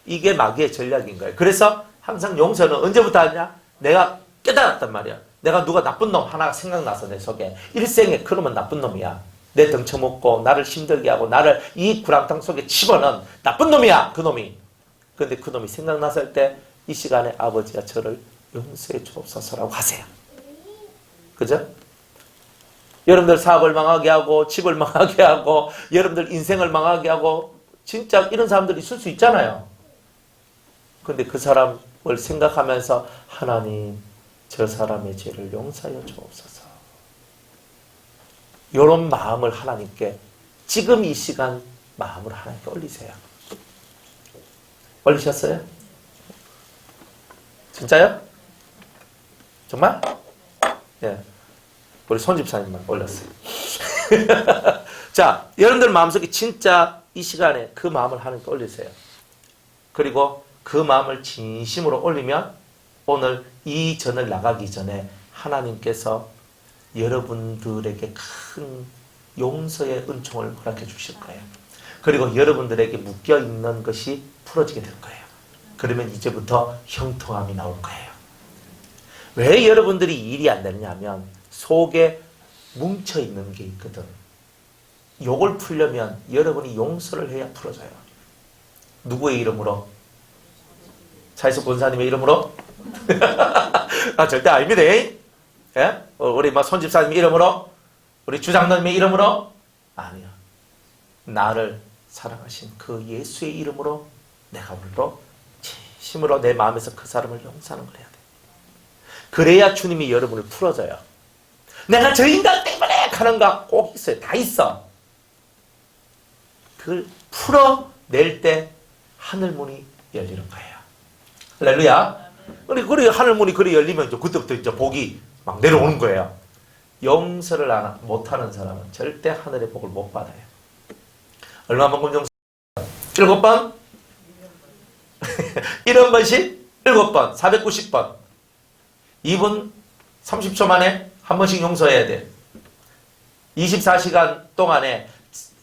이게 마귀의 전략인 거예요. 그래서 항상 용서는 언제부터 하냐? 내가 깨달았단 말이야. 내가 누가 나쁜 놈 하나가 생각나서 내 속에 일생에 그러면 나쁜 놈이야. 내 등쳐먹고 나를 힘들게 하고 나를 이 구렁텅 속에 집어넣은 나쁜 놈이야. 그 놈이. 그런데 그 놈이 생각났을 때 이 시간에 아버지가 저를 용서해 주옵소서라고 하세요. 그죠? 여러분들 사업을 망하게 하고 집을 망하게 하고 여러분들 인생을 망하게 하고 진짜 이런 사람들이 있을 수 있잖아요. 그런데 그 사람을 생각하면서 하나님 저 사람의 죄를 용서하여 주옵소서. 이런 마음을 하나님께 지금 이 시간 마음을 하나님께 올리세요. 올리셨어요? 진짜요? 정말? 예. 우리 손집사님만 올렸어요. 자, 여러분들 마음속에 진짜 이 시간에 그 마음을 하나님께 올리세요. 그리고 그 마음을 진심으로 올리면 오늘 이 전을 나가기 전에 하나님께서 여러분들에게 큰 용서의 은총을 허락해 주실 거예요. 그리고 여러분들에게 묶여있는 것이 풀어지게 될 거예요. 그러면 이제부터 형통함이 나올 거예요. 왜 여러분들이 일이 안 되느냐 하면 속에 뭉쳐있는 게 있거든. 요걸 풀려면 여러분이 용서를 해야 풀어져요. 누구의 이름으로? 차이석 권사님의 이름으로? 아, 절대 아닙니다. 예? 우리 막 손집사님 이름으로? 우리 주장로님의 이름으로? 아니요. 나를 사랑하신 그 예수의 이름으로 내가 오늘도 진심으로 내 마음에서 그 사람을 용서하는 걸 해야 돼. 그래야 주님이 여러분을 풀어줘요. 내가 저 인간 때문에 하는 거 꼭 있어요. 다 있어. 그걸 풀어낼 때 하늘문이 열리는 거예요. 할렐루야. 그리고 하늘문이 그리 열리면 이제 그때부터 이제 복이 막 내려오는 거예요. 용서를 못하는 사람은 절대 하늘의 복을 못 받아요. 얼마만큼 용서? 7번? 70번씩 7번, 490번. 2분 30초 만에 한 번씩 용서해야 돼. 24시간 동안에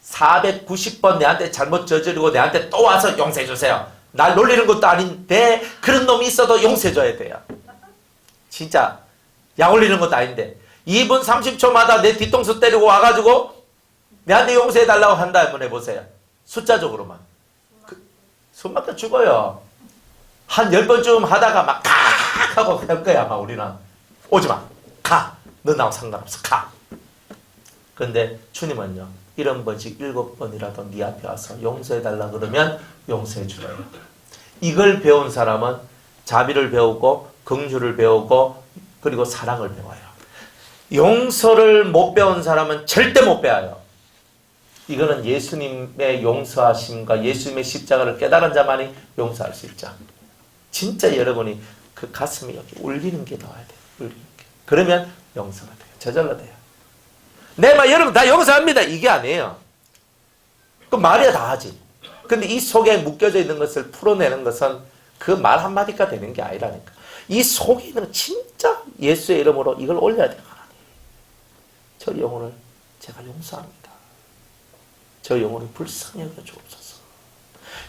490번 내한테 잘못 저지르고 내한테 또 와서 용서해 주세요. 날 놀리는 것도 아닌데 그런 놈이 있어도 용서해 줘야 돼요. 진짜 약 올리는 것도 아닌데 2분 30초마다 내 뒤통수 때리고 와가지고 내한테 용서해 달라고 한다 한번 해보세요. 숫자적으로만. 숨 막혀 죽어요. 한 10번쯤 하다가 막 가! 하고 할 거야. 막 우리는 오지마. 가. 너 나하고 상관없어. 가. 근데 주님은요. 70번씩 7번이라도 네 앞에 와서 용서해달라 그러면 용서해주래요. 이걸 배운 사람은 자비를 배우고 긍휼을 배우고 그리고 사랑을 배워요. 용서를 못 배운 사람은 절대 못 배워요. 이거는 예수님의 용서하심과 예수님의 십자가를 깨달은 자만이 용서할 수 있죠. 진짜 여러분이 그 가슴이 여기 울리는 게 나와야 돼요. 울리는 게. 그러면 용서가 돼요. 저절로 돼요. 네, 막 여러분 다 용서합니다. 이게 아니에요. 그 말이야 다 하지. 근데 이 속에 묶여져 있는 것을 풀어내는 것은 그 말 한마디가 되는 게 아니라니까. 이 속에 있는 진짜 예수의 이름으로 이걸 올려야 돼요. 하나님. 저 영혼을 제가 용서합니다. 저 영혼을 불쌍히 여겨 주옵소서.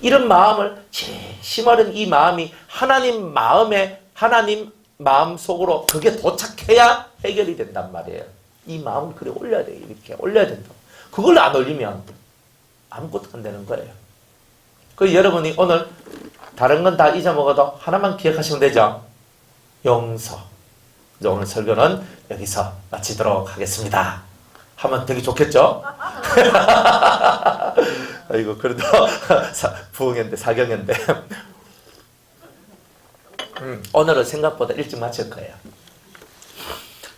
이런 마음을 심어른 이 마음이 하나님 마음 속으로 그게 도착해야 해결이 된단 말이에요. 이 마음을 그래 올려야 돼요. 이렇게 올려야 된다. 그걸 안 올리면 아무것도 안 되는 거예요. 그 여러분이 오늘 다른 건 다 잊어먹어도 하나만 기억하시면 되죠. 용서. 이제 오늘 설교는 여기서 마치도록 하겠습니다. 하면 되게 좋겠죠? 아이고 그래도 부흥인데 사경인데 오늘은 생각보다 일찍 마칠 거예요.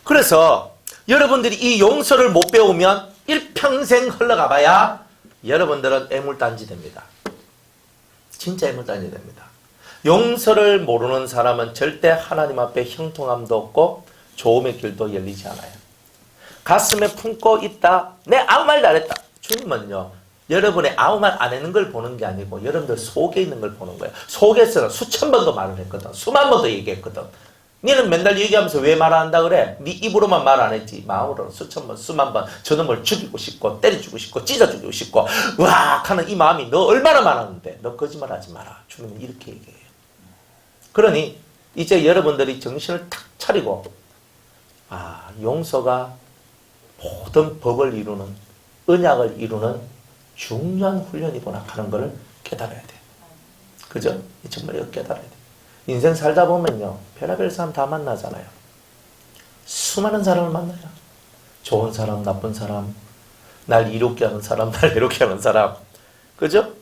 그래서 여러분들이 이 용서를 못 배우면 일평생 흘러가 봐야 여러분들은 애물단지 됩니다. 진짜 애물단지 됩니다. 용서를 모르는 사람은 절대 하나님 앞에 형통함도 없고 좋음의 길도 열리지 않아요. 가슴에 품고 있다. 내 아무 말도 안 했다. 주님은요. 여러분의 아무 말 안 하는 걸 보는 게 아니고 여러분들 속에 있는 걸 보는 거예요. 속에서는 수천 번도 말을 했거든. 수만 번도 얘기했거든. 너는 맨날 얘기하면서 왜 말 안 한다 그래? 네 입으로만 말 안 했지. 마음으로는 수천 번, 수만 번 저놈을 죽이고 싶고 때려주고 싶고 찢어주고 싶고 으악 하는 이 마음이 너 얼마나 많았는데 너 거짓말하지 마라. 주님은 이렇게 얘기해요. 그러니 이제 여러분들이 정신을 탁 차리고 용서가 모든 법을 이루는 언약을 이루는 중요한 훈련이구나 하는 걸 깨달아야 돼요. 그죠? 정말 이거 깨달아야 돼요. 인생 살다 보면요. 별의별 사람 다 만나잖아요. 수많은 사람을 만나요. 좋은 사람, 나쁜 사람, 날 이롭게 하는 사람, 날 괴롭게 하는 사람. 그죠?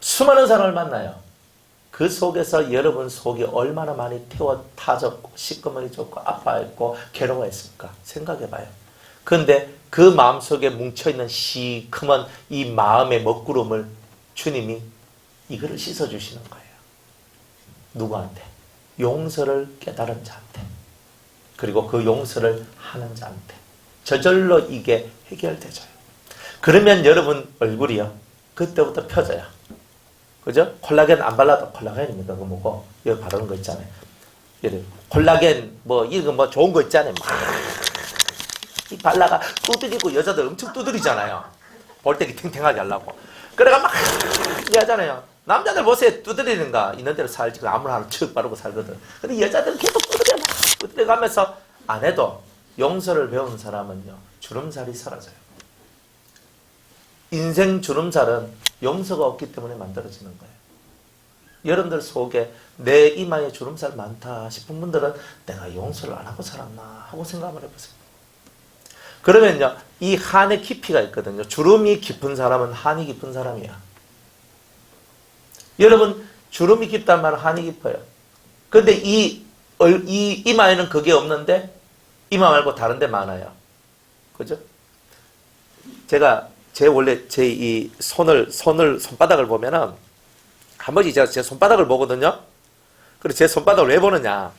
수많은 사람을 만나요. 그 속에서 여러분 속이 얼마나 많이 태워 타졌고 시꺼머리졌고 아파했고 괴로워했을까 생각해봐요. 그런데 그 마음속에 뭉쳐있는 시커먼 이 마음의 먹구름을 주님이 이거를 씻어주시는 거예요. 누구한테? 용서를 깨달은 자한테. 그리고 그 용서를 하는 자한테. 저절로 이게 해결되져요. 그러면 여러분 얼굴이요. 그때부터 펴져요. 그죠? 콜라겐 안 발라도 콜라겐입니다. 그거 뭐고 여기 바르는 거 있잖아요. 콜라겐 이런 거 좋은 거 있잖아요. 막 이 발라가 두드리고 여자들 엄청 두드리잖아요. 볼 때 탱탱하게 하려고. 그래가 막 하잖아요. 남자들 보세요. 두드리는가 있는 대로 살지. 아무나 하나 척 바르고 살거든. 근데 여자들은 계속 두드려가면서 안 해도 용서를 배운 사람은요. 주름살이 사라져요. 인생 주름살은 용서가 없기 때문에 만들어지는 거예요. 여러분들 속에 내 이마에 주름살 많다 싶은 분들은 내가 용서를 안 하고 살았나 하고 생각을 해보세요. 그러면요. 이 한의 깊이가 있거든요. 주름이 깊은 사람은 한이 깊은 사람이야. 여러분 주름이 깊단 말은 한이 깊어요. 근데 이 이마에는 그게 없는데 이마 말고 다른 데 많아요. 그죠? 제가 원래 제 이 손바닥을 보면은 한 번씩 제가 제 손바닥을 보거든요. 그래서 제 손바닥을 왜 보느냐?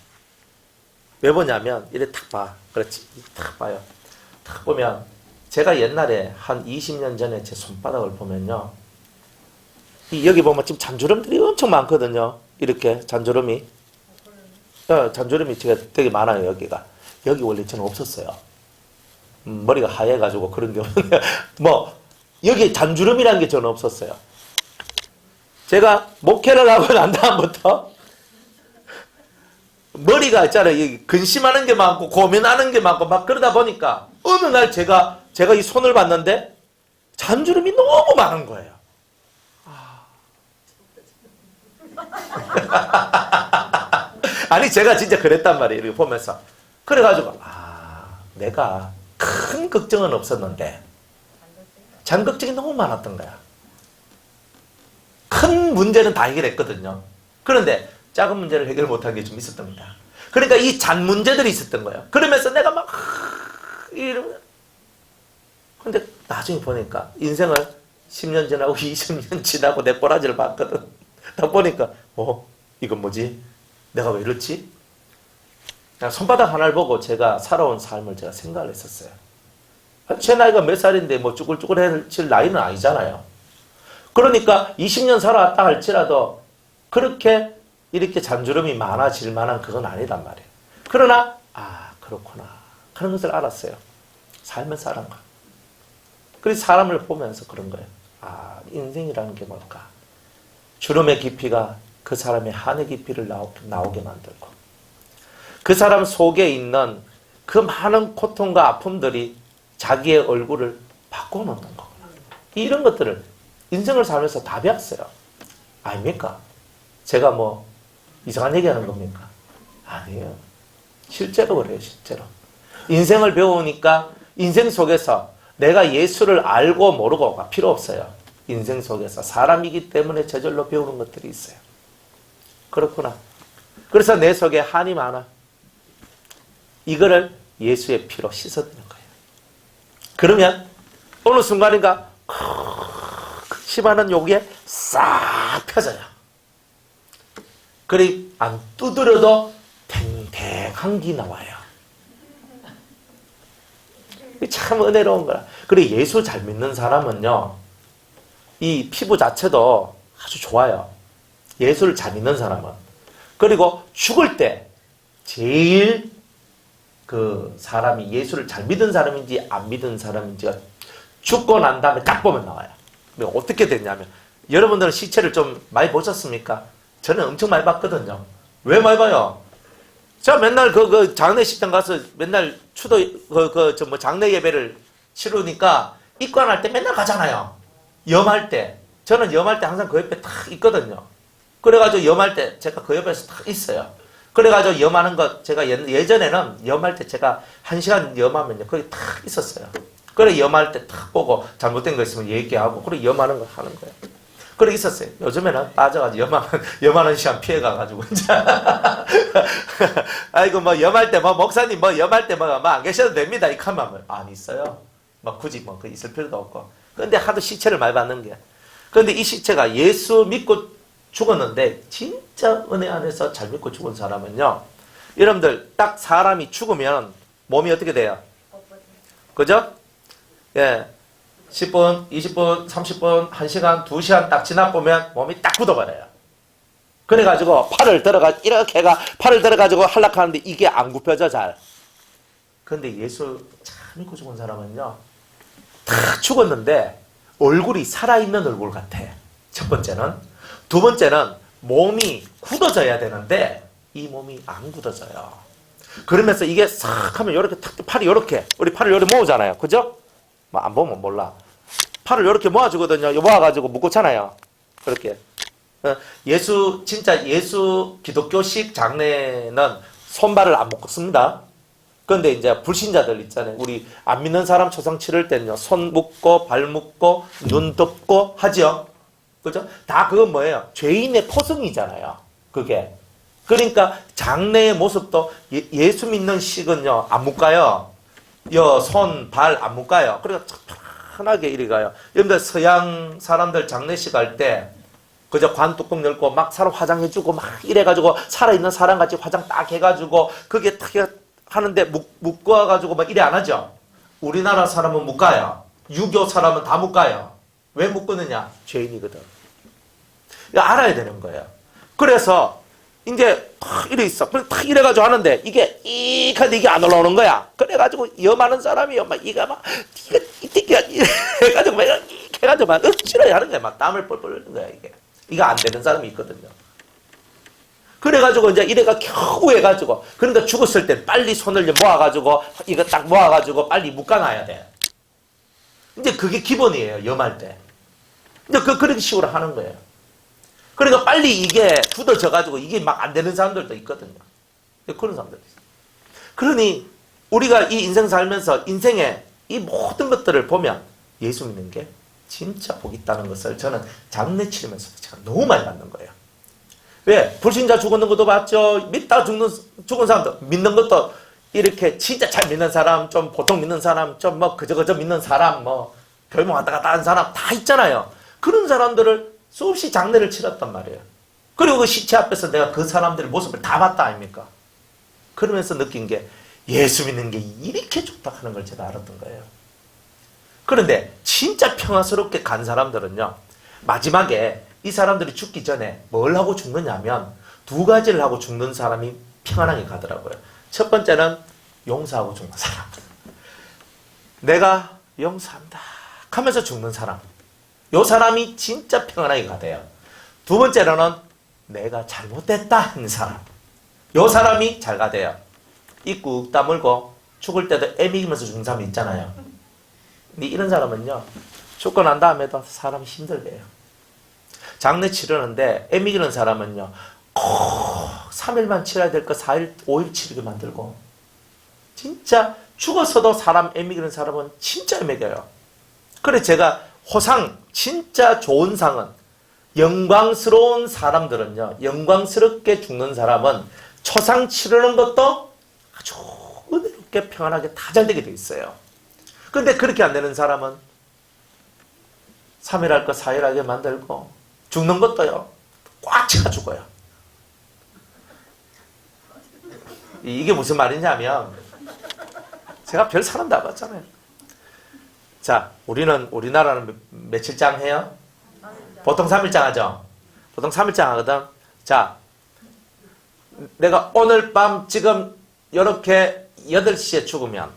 왜 보냐면 이래 탁 봐. 그렇지. 탁 봐요. 탁 보면 제가 옛날에 한 20년 전에 제 손바닥을 보면요. 여기 보면 지금 잔주름들이 엄청 많거든요. 이렇게 잔주름이. 잔주름이 제가 되게 많아요. 여기가. 여기 원래 저는 없었어요. 머리가 하얘가지고 그런 게 없는데 뭐 여기 잔주름이라는 게 저는 없었어요. 제가 목회를 하고 난 다음부터 머리가 있잖아요. 근심하는 게 많고 고민하는 게 많고 막 그러다 보니까 어느 날 제가 이 손을 봤는데 잔주름이 너무 많은 거예요. 아니 제가 진짜 그랬단 말이에요. 이렇게 보면서. 그래가지고 내가 큰 걱정은 없었는데 잔걱정이 너무 많았던 거야. 큰 문제는 다 해결했거든요. 그런데 작은 문제를 해결 못한 게 좀 있었던 거야. 그러니까 이 잔 문제들이 있었던 거예요. 그러면서 내가 막 이러면 근데 나중에 보니까 인생을 10년 지나고 20년 지나고 내 꼬라지를 봤거든. 딱 보니까 이건 뭐지? 내가 왜 이렇지? 손바닥 하나를 보고 제가 살아온 삶을 제가 생각을 했었어요. 제 나이가 몇 살인데 뭐 쭈글쭈글해질 나이는 아니잖아요. 그러니까 20년 살아왔다 할지라도 그렇게 이렇게 잔주름이 많아질 만한 그건 아니단 말이에요. 그러나 그렇구나. 그런 것을 알았어요. 살면서 알은 거야. 그래서 사람을 보면서 그런 거예요. 인생이라는 게 뭘까? 주름의 깊이가 그 사람의 한의 깊이를 나오게 만들고 그 사람 속에 있는 그 많은 고통과 아픔들이 자기의 얼굴을 바꿔놓는 거구나. 이런 것들을 인생을 살면서 다 배웠어요. 아닙니까? 제가 뭐 이상한 얘기하는 겁니까? 아니에요. 실제로 그래요. 실제로. 인생을 배우니까 인생 속에서 내가 예수를 알고 모르고가 필요 없어요. 인생 속에서 사람이기 때문에 저절로 배우는 것들이 있어요. 그렇구나. 그래서 내 속에 한이 많아. 이거를 예수의 피로 씻어드는 거예요. 그러면 어느 순간인가 심한 욕에 싹 펴져요. 그리 안 두드려도 탱탱한 기 나와요. 참 은혜로운 거라. 그리고 예수 잘 믿는 사람은요, 이 피부 자체도 아주 좋아요. 예수를 잘 믿는 사람은. 그리고 죽을 때 제일 그 사람이 예수를 잘 믿은 사람인지 안 믿은 사람인지가 죽고 난 다음에 딱 보면 나와요. 어떻게 됐냐면, 여러분들은 시체를 좀 많이 보셨습니까? 저는 엄청 많이 봤거든요. 왜 많이 봐요? 제가 맨날 그 장례식장 가서 맨날 장례 예배를 치르니까 입관할 때 맨날 가잖아요. 염할 때. 저는 염할 때 항상 그 옆에 탁 있거든요. 그래가지고 염할 때 제가 그 옆에서 탁 있어요. 그래가지고 염하는 거 제가 예전에는 염할 때 제가 1시간 염하면요. 거기 탁 있었어요. 그래 염할 때 탁 보고 잘못된 거 있으면 얘기하고 그래 염하는 거 하는 거예요. 그래 있었어요. 요즘에는 빠져가지고 염하는 시간 피해가가지고 이제 아이고 뭐 염할 때 뭐 목사님 뭐 염할 때 뭐 안 계셔도 됩니다. 이 칸만 안 있어요. 뭐 굳이 뭐 그 있을 필요도 없고. 근데 하도 시체를 많이 받는 게. 근데 이 시체가 예수 믿고 죽었는데 진짜 은혜 안에서 잘 믿고 죽은 사람은요. 여러분들 딱 사람이 죽으면 몸이 어떻게 돼요? 그죠? 예. 10분, 20분, 30분, 1시간, 2시간 딱 지나 보면 몸이 딱 굳어버려요. 그래가지고 이렇게 팔을 들어가지고 하려고 하는데 이게 안 굽혀져 잘. 근데 예수 참 믿고 죽은 사람은요. 다 죽었는데 얼굴이 살아있는 얼굴 같아. 첫 번째는. 두 번째는 몸이 굳어져야 되는데 이 몸이 안 굳어져요. 그러면서 이게 싹 하면 이렇게 탁 팔이 이렇게 우리 팔을 이렇게 모으잖아요. 그죠? 뭐 안 보면 몰라. 팔을 이렇게 모아주거든요. 모아가지고 묶었잖아요. 그렇게. 진짜 예수 기독교식 장례는 손발을 안 묶습니다. 그런데 이제 불신자들 있잖아요. 우리 안 믿는 사람 초상 치를 때는요. 손 묶고, 발 묶고, 눈 덮고 하죠. 그죠? 다 그건 뭐예요? 죄인의 토성이잖아요. 그게. 그러니까 장례의 모습도 예수 믿는 식은요. 안 묶어요. 손, 발 안 묶어요. 그러니까 편하게 이리 가요. 여러분들 서양 사람들 장례식 할 때 그저 관 뚜껑 열고 막 사람 화장해주고 막 이래가지고 살아있는 사람 같이 화장 딱 해가지고 그게 딱 하는데 묶어가지고 막 이래 안 하죠. 우리나라 사람은 묶어요. 유교 사람은 다 묶어요. 왜 묶느냐? 죄인이거든. 이거 알아야 되는 거예요. 그래서 이제 탁 이래 있어. 그래서 탁 이래가지고 하는데 이게 이한데 이게 안 올라오는 거야. 그래가지고 많은 사람이요. 막 이가 막 이가 이래가지고 막 이렇게 해가지고 막 억지로 하는 거야. 막 땀을 뻘뻘 흘리는 거야 이게. 이거 안 되는 사람이 있거든요. 그래가지고 이제 이래가 겨우 해가지고 그러니까 죽었을 때 빨리 손을 모아가지고 이거 딱 모아가지고 빨리 묶어놔야 돼. 이제 그게 기본이에요. 염할 때. 이제 그렇게 식으로 하는 거예요. 그러니까 빨리 이게 굳어져가지고 이게 막 안 되는 사람들도 있거든요. 그런 사람들이 있어요. 그러니 우리가 이 인생 살면서 인생의 이 모든 것들을 보면 예수 믿는 게 진짜 복 있다는 것을 저는 장례 치르면서 제가 너무 많이 받는 거예요. 왜? 불신자 죽는 것도 봤죠. 믿다 죽은 사람도 믿는 것도 이렇게 진짜 잘 믿는 사람, 좀 보통 믿는 사람, 좀 뭐 그저 믿는 사람, 뭐 교회 왔다 갔다 하는 사람 다 있잖아요. 그런 사람들을 수없이 장례를 치렀단 말이에요. 그리고 그 시체 앞에서 내가 그 사람들의 모습을 다 봤다 아닙니까? 그러면서 느낀 게 예수 믿는 게 이렇게 좋다 하는 걸 제가 알았던 거예요. 그런데 진짜 평화스럽게 간 사람들은요. 마지막에 이 사람들이 죽기 전에 뭘 하고 죽느냐면 두 가지를 하고 죽는 사람이 평안하게 가더라고요. 첫 번째는 용서하고 죽는 사람. 내가 용서한다 하면서 죽는 사람. 요 사람이 진짜 평안하게 가대요. 두 번째로는 내가 잘못됐다 하는 사람. 요 사람이 잘 가대요. 입 꾹 다물고 죽을 때도 애미기면서 죽는 사람이 있잖아요. 근데 이런 사람은요. 죽고 난 다음에도 사람이 힘들대요. 장례 치르는데 애미기는 사람은요. 3일만 치러야 될 거 4일, 5일 치르게 만들고 진짜 죽어서도 사람 애미기는 사람은 진짜 애매겨요. 그래 제가 호상, 진짜 좋은 상은 영광스러운 사람들은요. 영광스럽게 죽는 사람은 초상 치르는 것도 아주 은혜롭게 평안하게 다 잘 되게 돼 있어요. 근데 그렇게 안 되는 사람은 3일 할 거 4일 하게 만들고 죽는 것도요. 꽉 차가 죽어요. 이게 무슨 말이냐면 제가 별 사람 다 봤잖아요. 자, 우리나라는 며칠장 해요? 보통 3일장 하죠? 보통 3일장 하거든? 자, 내가 오늘 밤 지금 이렇게 8시에 죽으면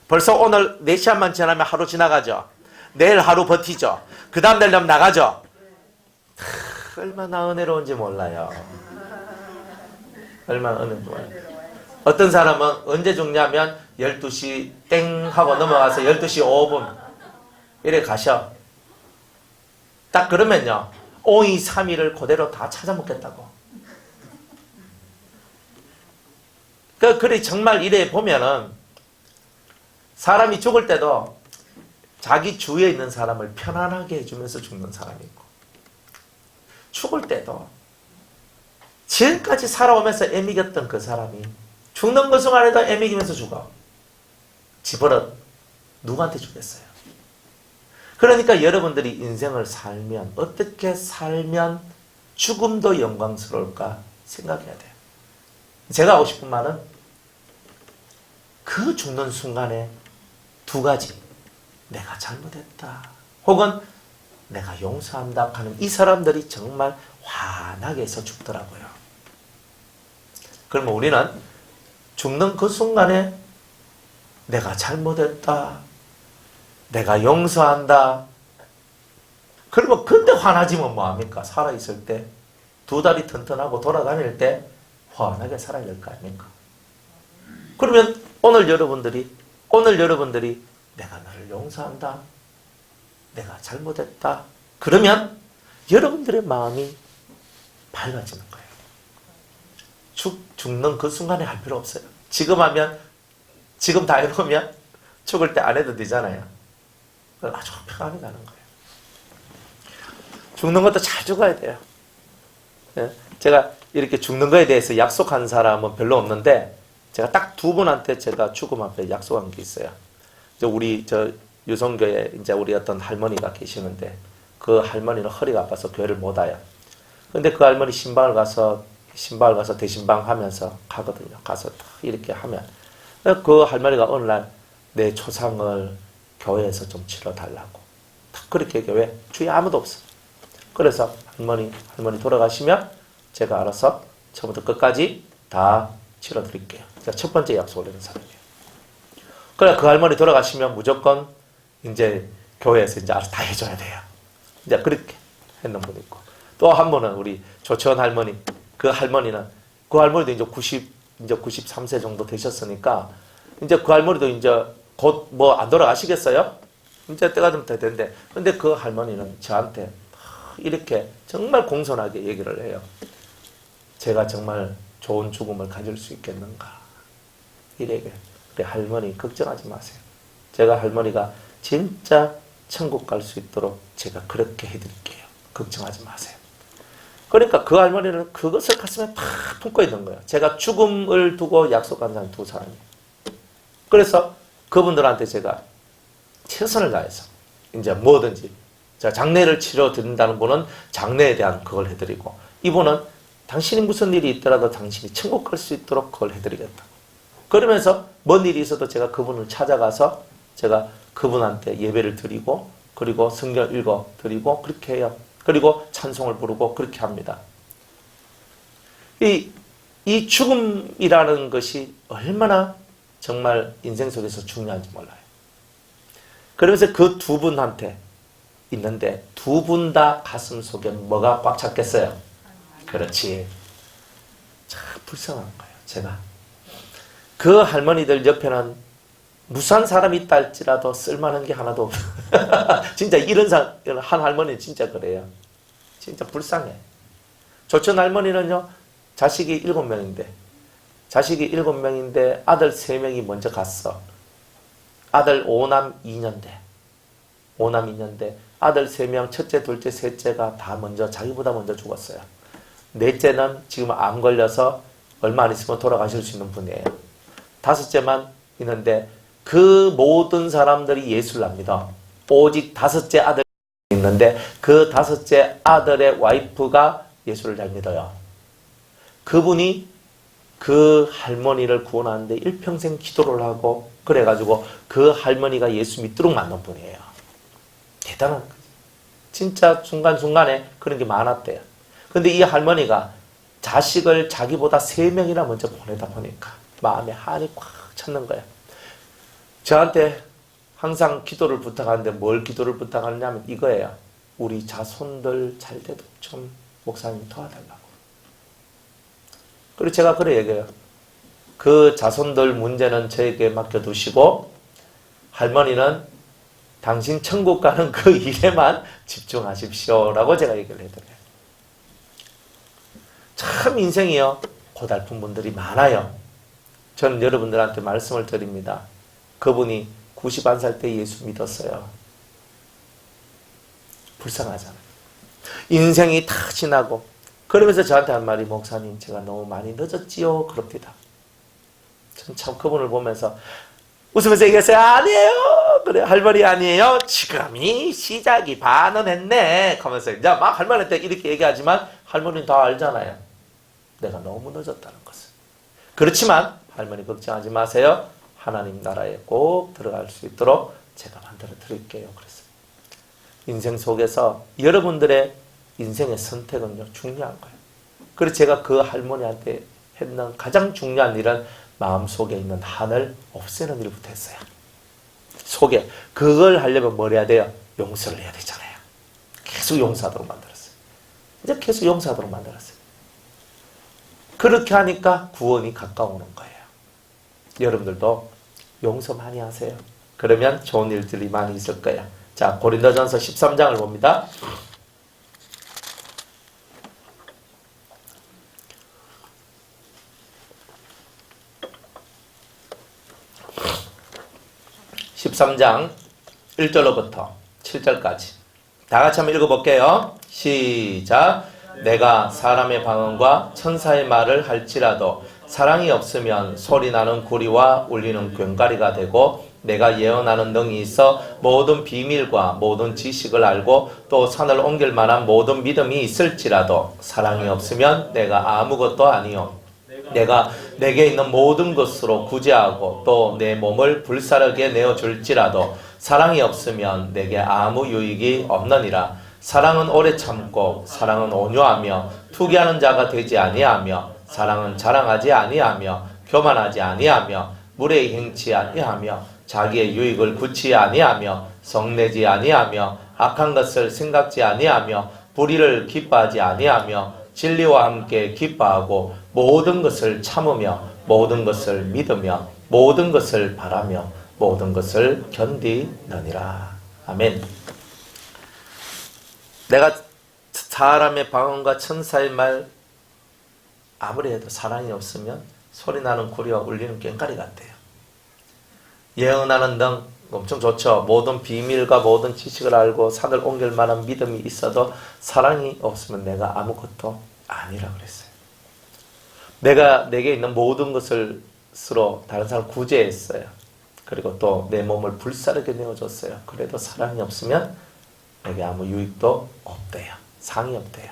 벌써 오늘 4시간만 지나면 하루 지나가죠? 내일 하루 버티죠? 그 다음 되려면 나가죠? 얼마나 은혜로운지 몰라요. 얼마나 은혜로운지 몰라요. 어떤 사람은 언제 죽냐면 12시 땡 하고 넘어가서 12시 5분 이래 가셔. 딱 그러면요. 5, 2, 3일을 그대로 다 찾아먹겠다고. 그래 정말 이래 보면은 사람이 죽을 때도 자기 주위에 있는 사람을 편안하게 해주면서 죽는 사람이 있고 죽을 때도 지금까지 살아오면서 애미겼던 그 사람이 죽는 것 순간에도 애미기면서 죽어. 집어릇 누구한테 주겠어요? 그러니까 여러분들이 인생을 살면 어떻게 살면 죽음도 영광스러울까 생각해야 돼요. 제가 하고 싶은 말은 그 죽는 순간에 두 가지. 내가 잘못했다. 혹은 내가 용서한다 하는 이 사람들이 정말 환하게 해서 죽더라고요. 그러면 우리는 죽는 그 순간에 내가 잘못했다. 내가 용서한다. 그러면 그때 화나지면 뭐합니까? 살아있을 때 두 다리 튼튼하고 돌아다닐 때 환하게 살아야 될 거 아닙니까? 그러면 오늘 여러분들이 내가 너를 용서한다. 내가 잘못했다. 그러면 여러분들의 마음이 밝아지는 거예요. 죽는 그 순간에 할 필요 없어요. 지금 하면 지금 다 해보면 죽을 때 안 해도 되잖아요. 아주 편하게 가는 거예요. 죽는 것도 잘 죽어야 돼요. 제가 이렇게 죽는 거에 대해서 약속한 사람은 별로 없는데 제가 딱 두 분한테 제가 죽음 앞에 약속한 게 있어요. 우리 유성교에 이제 우리 어떤 할머니가 계시는데 그 할머니는 허리가 아파서 교회를 못 와요. 근데 그 할머니 신방을 가서 대신방 하면서 가거든요. 가서 이렇게 하면 그 할머니가 어느 날 내 초상을 교회에서 좀 치러달라고 딱 그렇게 교회 주위에 아무도 없어. 그래서 할머니 돌아가시면 제가 알아서 처음부터 끝까지 다 치러드릴게요. 제가 첫 번째 약속을 했는 사람이에요. 그래 그 할머니 돌아가시면 무조건 이제 교회에서 이제 알아서 다 해줘야 돼요. 이제 그렇게 했는 분이 있고 또 한 분은 우리 조치원 할머니 그 할머니도 이제 93세 정도 되셨으니까 이제 그 할머니도 이제 곧 뭐 안 돌아가시겠어요? 이제 때가 좀 될 텐데 근데 그 할머니는 저한테 이렇게 정말 공손하게 얘기를 해요. 제가 정말 좋은 죽음을 가질 수 있겠는가? 이래게. 그래, 할머니 걱정하지 마세요. 제가 할머니가 진짜 천국 갈 수 있도록 제가 그렇게 해드릴게요. 걱정하지 마세요. 그러니까 그 할머니는 그것을 가슴에 팍 품고 있는 거예요. 제가 죽음을 두고 약속한 사람이 두 사람이에요. 그래서 그분들한테 제가 최선을 다해서 이제 뭐든지 자, 장례를 치러 드린다는 분은 장례에 대한 그걸 해드리고 이분은 당신이 무슨 일이 있더라도 당신이 천국 갈 수 있도록 그걸 해드리겠다. 그러면서 뭔 일이 있어도 제가 그분을 찾아가서 제가 그분한테 예배를 드리고 그리고 성경 읽어 드리고 그렇게 해요. 그리고 찬송을 부르고 그렇게 합니다. 이 죽음이라는 것이 얼마나 정말 인생 속에서 중요한지 몰라요. 그러면서 그 두 분한테 있는데 두 분 다 가슴 속에 뭐가 꽉 찼겠어요? 그렇지. 참 불쌍한 거예요. 제가 그 할머니들 옆에는 무수한 사람이 있다 할지라도 쓸만한 게 하나도 없어. 진짜 이런 한 할머니는 진짜 그래요. 진짜 불쌍해. 조천 할머니는요. 자식이 7명인데 아들 3명이 먼저 갔어. 아들 5남 2년대 아들 3명 첫째 둘째 셋째가 다 먼저 자기보다 먼저 죽었어요. 넷째는 지금 암 걸려서 얼마 안 있으면 돌아가실 수 있는 분이에요. 다섯째만 있는데 그 모든 사람들이 예수를 압니다. 오직 다섯째 아들이 있는데 그 다섯째 아들의 와이프가 예수를 잘 믿어요. 그분이 그 할머니를 구원하는데 일평생 기도를 하고 그래가지고 그 할머니가 예수 믿도록 만든 분이에요. 대단한 거죠. 진짜 순간순간에 그런 게 많았대요. 근데 이 할머니가 자식을 자기보다 3명이나 먼저 보내다 보니까 마음에 한이 꽉 찼는 거예요. 저한테 항상 기도를 부탁하는데 뭘 기도를 부탁하느냐면 이거예요. 우리 자손들 잘 돼도 좀 목사님 도와달라고. 그리고 제가 그래 얘기해요. 그 자손들 문제는 저에게 맡겨두시고 할머니는 당신 천국 가는 그 일에만 집중하십시오 라고 제가 얘기를 해드려요. 참 인생이요 고달픈 분들이 많아요. 저는 여러분들한테 말씀을 드립니다. 그분이 91살 때 예수 믿었어요. 불쌍하잖아요. 인생이 다 지나고 그러면서 저한테 한 말이 목사님 제가 너무 많이 늦었지요 그럽니다. 전 참 그분을 보면서 웃으면서 얘기했어요. 아니에요. 그래 할머니 아니에요. 지금이 시작이 반은 했네. 하면서 이제 막 할머니한테 이렇게 얘기하지만 할머니는 다 알잖아요. 내가 너무 늦었다는 것을. 그렇지만 할머니 걱정하지 마세요. 하나님 나라에 꼭 들어갈 수 있도록 제가 만들어 드릴게요. 그랬어요. 인생 속에서 여러분들의 인생의 선택은요 중요한 거예요. 그래서 제가 그 할머니한테 했는 가장 중요한 일은 마음속에 있는 한을 없애는 일부터 했어요. 속에 그걸 하려면 뭘 해야 돼요? 용서를 해야 되잖아요. 계속 용서하도록 만들었어요. 이제 계속 용서하도록 만들었어요. 그렇게 하니까 구원이 가까워오는 거예요. 여러분들도 용서 많이 하세요. 그러면 좋은 일들이 많이 있을 거예요. 자, 고린도전서 13장을 봅니다. (13장) 1절로부터 7절까지 다 같이 한번 읽어볼게요. 시작. 내가 사람의 방언과 천사의 말을 할지라도 사랑이 없으면 소리나는 구리와 울리는 꽹과리가 되고 내가 예언하는 능이 있어 모든 비밀과 모든 지식을 알고 또 산을 옮길 만한 모든 믿음이 있을지라도 사랑이 없으면 내가 아무것도 아니요 내가 내게 있는 모든 것으로 구제하고 또 내 몸을 불사르게 내어줄지라도 사랑이 없으면 내게 아무 유익이 없느니라. 사랑은 오래 참고 사랑은 온유하며 투기하는 자가 되지 아니하며 사랑은 자랑하지 아니하며 교만하지 아니하며 무례히 행치 아니하며 자기의 유익을 굳이 아니하며 성내지 아니하며 악한 것을 생각지 아니하며 불의를 기뻐하지 아니하며 진리와 함께 기뻐하고 모든 것을 참으며 모든 것을 믿으며 모든 것을 바라며 모든 것을 견디느니라. 아멘. 내가 사람의 방언과 천사의 말 아무리 해도 사랑이 없으면 소리나는 구리와 울리는 꽹과리 같아요. 예언하는 능 엄청 좋죠. 모든 비밀과 모든 지식을 알고 산을 옮길 만한 믿음이 있어도 사랑이 없으면 내가 아무것도 아니라 그랬어요. 내가 내게 있는 모든 것을 스스로 다른 사람을 구제했어요. 그리고 또 내 몸을 불사르게 내어줬어요. 그래도 사랑이 없으면 내게 아무 유익도 없대요. 상이 없대요.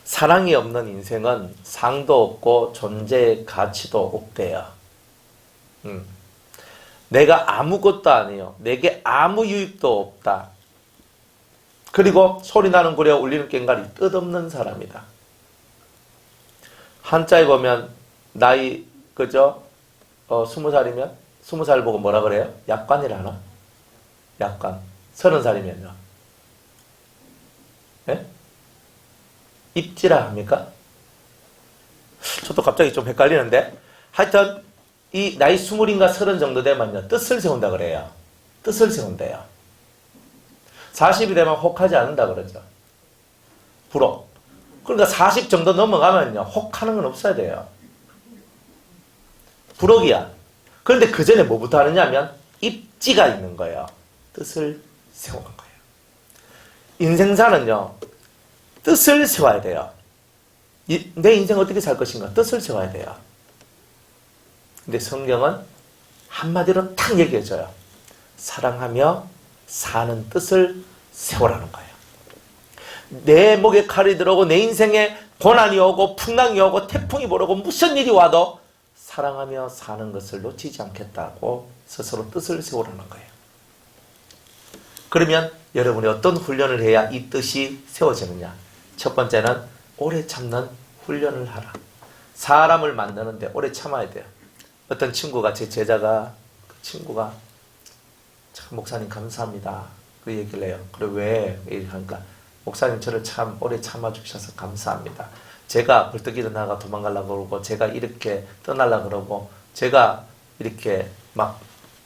사랑이 없는 인생은 상도 없고 존재의 가치도 없대요. 내가 아무것도 아니에요. 내게 아무 유익도 없다. 그리고 소리나는 구리와 울리는 꽹과리 뜻없는 사람이다. 한자에 보면 나이 그죠? 20살이면 20살 보고 뭐라 그래요? 약관이라 하나? 약관. 30살이면요. 예? 입지라 합니까? 저도 갑자기 좀 헷갈리는데 하여튼 이 나이 20인가 30 정도 되면요 뜻을 세운다 그래요. 뜻을 세운대요. 40이 되면 혹하지 않는다 그러죠. 불혹. 그러니까 40 정도 넘어가면요 혹하는 건 없어야 돼요. 불혹이야. 그런데 그 전에 뭐부터 하느냐면 입지가 있는 거예요. 뜻을 세우는 거예요. 인생사는요 뜻을 세워야 돼요. 내 인생 어떻게 살 것인가 뜻을 세워야 돼요. 근데 성경은 한마디로 탁 얘기해줘요. 사랑하며 사는 뜻을 세우라는 거예요. 내 목에 칼이 들어오고 내 인생에 고난이 오고 풍랑이 오고 태풍이 불어오고 무슨 일이 와도 사랑하며 사는 것을 놓치지 않겠다고 스스로 뜻을 세우라는 거예요. 그러면 여러분이 어떤 훈련을 해야 이 뜻이 세워지느냐? 첫 번째는 오래 참는 훈련을 하라. 사람을 만나는데 오래 참아야 돼요. 어떤 친구가 제 제자가 그 친구가 참 목사님 감사합니다. 그 얘기를 해요. 그래 왜? 이러니까 목사님 저를 참 오래 참아주셔서 감사합니다. 제가 벌떡 일어나가 도망가려고 그러고 제가 이렇게 떠나려고 그러고 제가 이렇게 막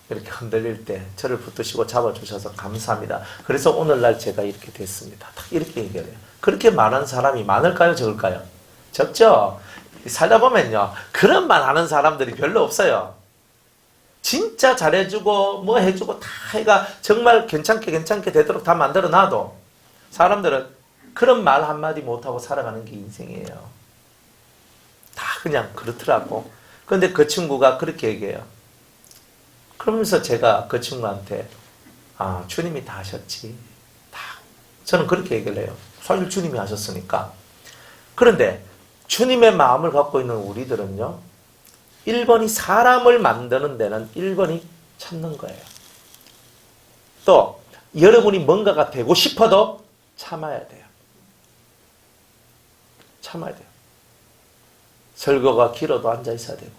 이렇게 흔들릴 때 저를 붙드시고 잡아주셔서 감사합니다. 그래서 오늘날 제가 이렇게 됐습니다. 딱 이렇게 얘기해요. 그렇게 말하는 사람이 많을까요? 적을까요? 적죠? 살다 보면요. 그런 말 하는 사람들이 별로 없어요. 진짜 잘해주고 뭐 해주고 다 해가 정말 괜찮게 되도록 다 만들어놔도 사람들은 그런 말 한마디 못하고 살아가는 게 인생이에요. 다 그냥 그렇더라고. 그런데 그 친구가 그렇게 얘기해요. 그러면서 제가 그 친구한테 아 주님이 다 하셨지. 다. 저는 그렇게 얘기를 해요. 사실 주님이 하셨으니까. 그런데 주님의 마음을 갖고 있는 우리들은요. 1번이 사람을 만드는 데는 1번이 참는 거예요. 또 여러분이 뭔가가 되고 싶어도 참아야 돼요. 참아야 돼요. 설교가 길어도 앉아 있어야 되고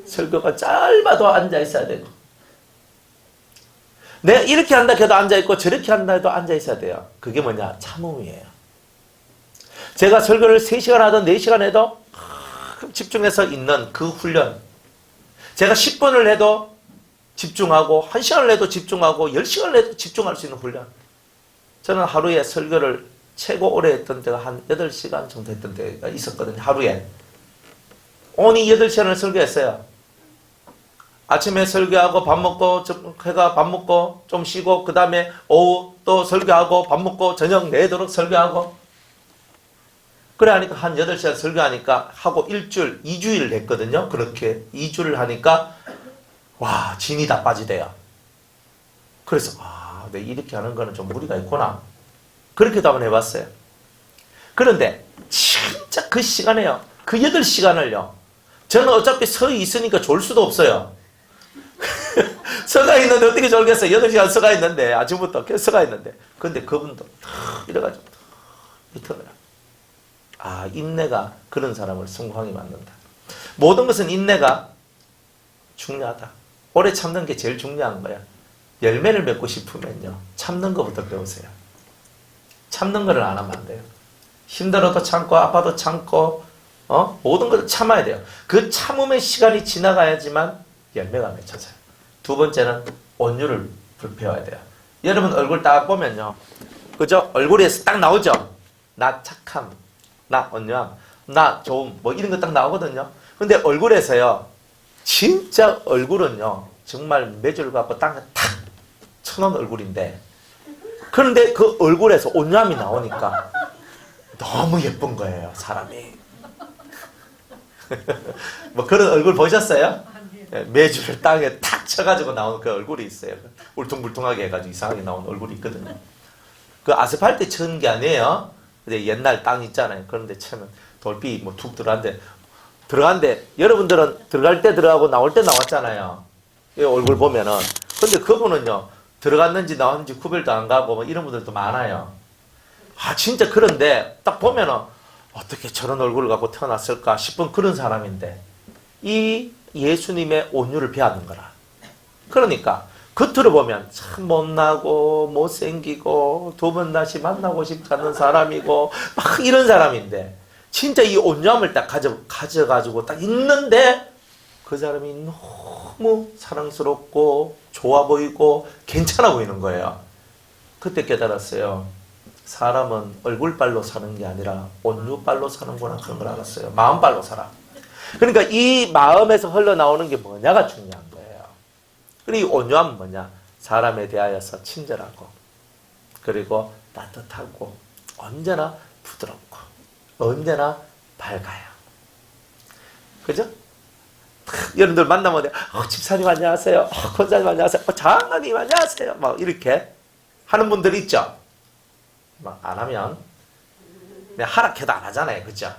설교가 짧아도 앉아 있어야 되고 내가 이렇게 한다 해도 앉아 있고 저렇게 한다 해도 앉아 있어야 돼요. 그게 뭐냐? 참음이에요. 제가 설교를 3시간 하든 4시간 해도 집중해서 있는 그 훈련. 제가 10분을 해도 집중하고 1시간을 해도 집중하고 10시간을 해도 집중할 수 있는 훈련. 저는 하루에 설교를 최고 오래 했던 때가 한 8시간 정도 했던 때가 있었거든요. 하루에. 오늘 8시간을 설교했어요. 아침에 설교하고 밥 먹고 해가 밥 먹고 좀 쉬고 그 다음에 오후 또 설교하고 밥 먹고 저녁 내도록 설교하고 그래 하니까 한 8시간 설교하니까 하고 일주일, 2주일 했거든요. 그렇게 2주를 하니까 와, 진이 다 빠지대요. 그래서 내 이렇게 하는 거는 좀 무리가 있구나. 그렇게도 한번 해봤어요. 그런데 진짜 그 시간에요. 그 8시간을요. 저는 어차피 서 있으니까 졸 수도 없어요. 서가 있는데 어떻게 졸겠어요. 8시간 서가 있는데 아침부터 계속 서가 있는데. 근데 그분도 이래가지고 이터더라. 인내가 그런 사람을 성공하게 만든다. 모든 것은 인내가 중요하다. 오래 참는 게 제일 중요한 거야. 열매를 맺고 싶으면요. 참는 것부터 배우세요. 참는 거를 안 하면 안 돼요. 힘들어도 참고 아파도 참고 모든 것을 참아야 돼요. 그 참음의 시간이 지나가야지만 열매가 맺혀져요. 두 번째는 온유를 배워야 돼요. 여러분 얼굴 딱 보면요. 그죠? 얼굴에서 딱 나오죠? 나 착함, 나 온유함, 나 좋음, 뭐 이런 거 딱 나오거든요. 근데 얼굴에서요. 진짜 얼굴은요. 정말 매줄 갖고 땅에 탁 쳐놓은 얼굴인데 그런데 그 얼굴에서 온유함이 나오니까 너무 예쁜 거예요. 사람이. 뭐 그런 얼굴 보셨어요? 매주를 땅에 탁 쳐가지고 나오는 그 얼굴이 있어요. 울퉁불퉁하게 해가지고 이상하게 나오는 얼굴이 있거든요. 그 아스팔트 친 게 아니에요. 근데 옛날 땅 있잖아요. 그런데 치면 돌비 뭐 툭 들어간데 여러분들은 들어갈 때 들어가고 나올 때 나왔잖아요. 이 얼굴 보면은. 근데 그분은요. 들어갔는지 나왔는지 구별도 안 가고 뭐 이런 분들도 많아요. 진짜 그런데 딱 보면은 어떻게 저런 얼굴을 갖고 태어났을까 싶은 그런 사람인데 이 예수님의 온유를 배웠는 거라. 그러니까 겉으로 보면 참 못나고 못생기고 두 번 다시 만나고 싶지 않은 사람이고 막 이런 사람인데 진짜 이 온유함을 딱 가져가지고 딱 있는데 그 사람이 너무 사랑스럽고 좋아 보이고 괜찮아 보이는 거예요. 그때 깨달았어요. 사람은 얼굴빨로 사는 게 아니라 온유빨로 사는구나 그런 걸 알았어요. 마음빨로 살아. 그러니까 이 마음에서 흘러나오는 게 뭐냐가 중요한 거예요. 그리고 이 온유함은 뭐냐? 사람에 대하여서 친절하고 그리고 따뜻하고 언제나 부드럽고 언제나 밝아요. 그죠? 여러분들 만나면 집사님 안녕하세요. 권사님 안녕하세요. 장로님 안녕하세요. 막 이렇게 하는 분들 있죠. 막 안 하면 그냥 하락해도 안 하잖아요. 그죠?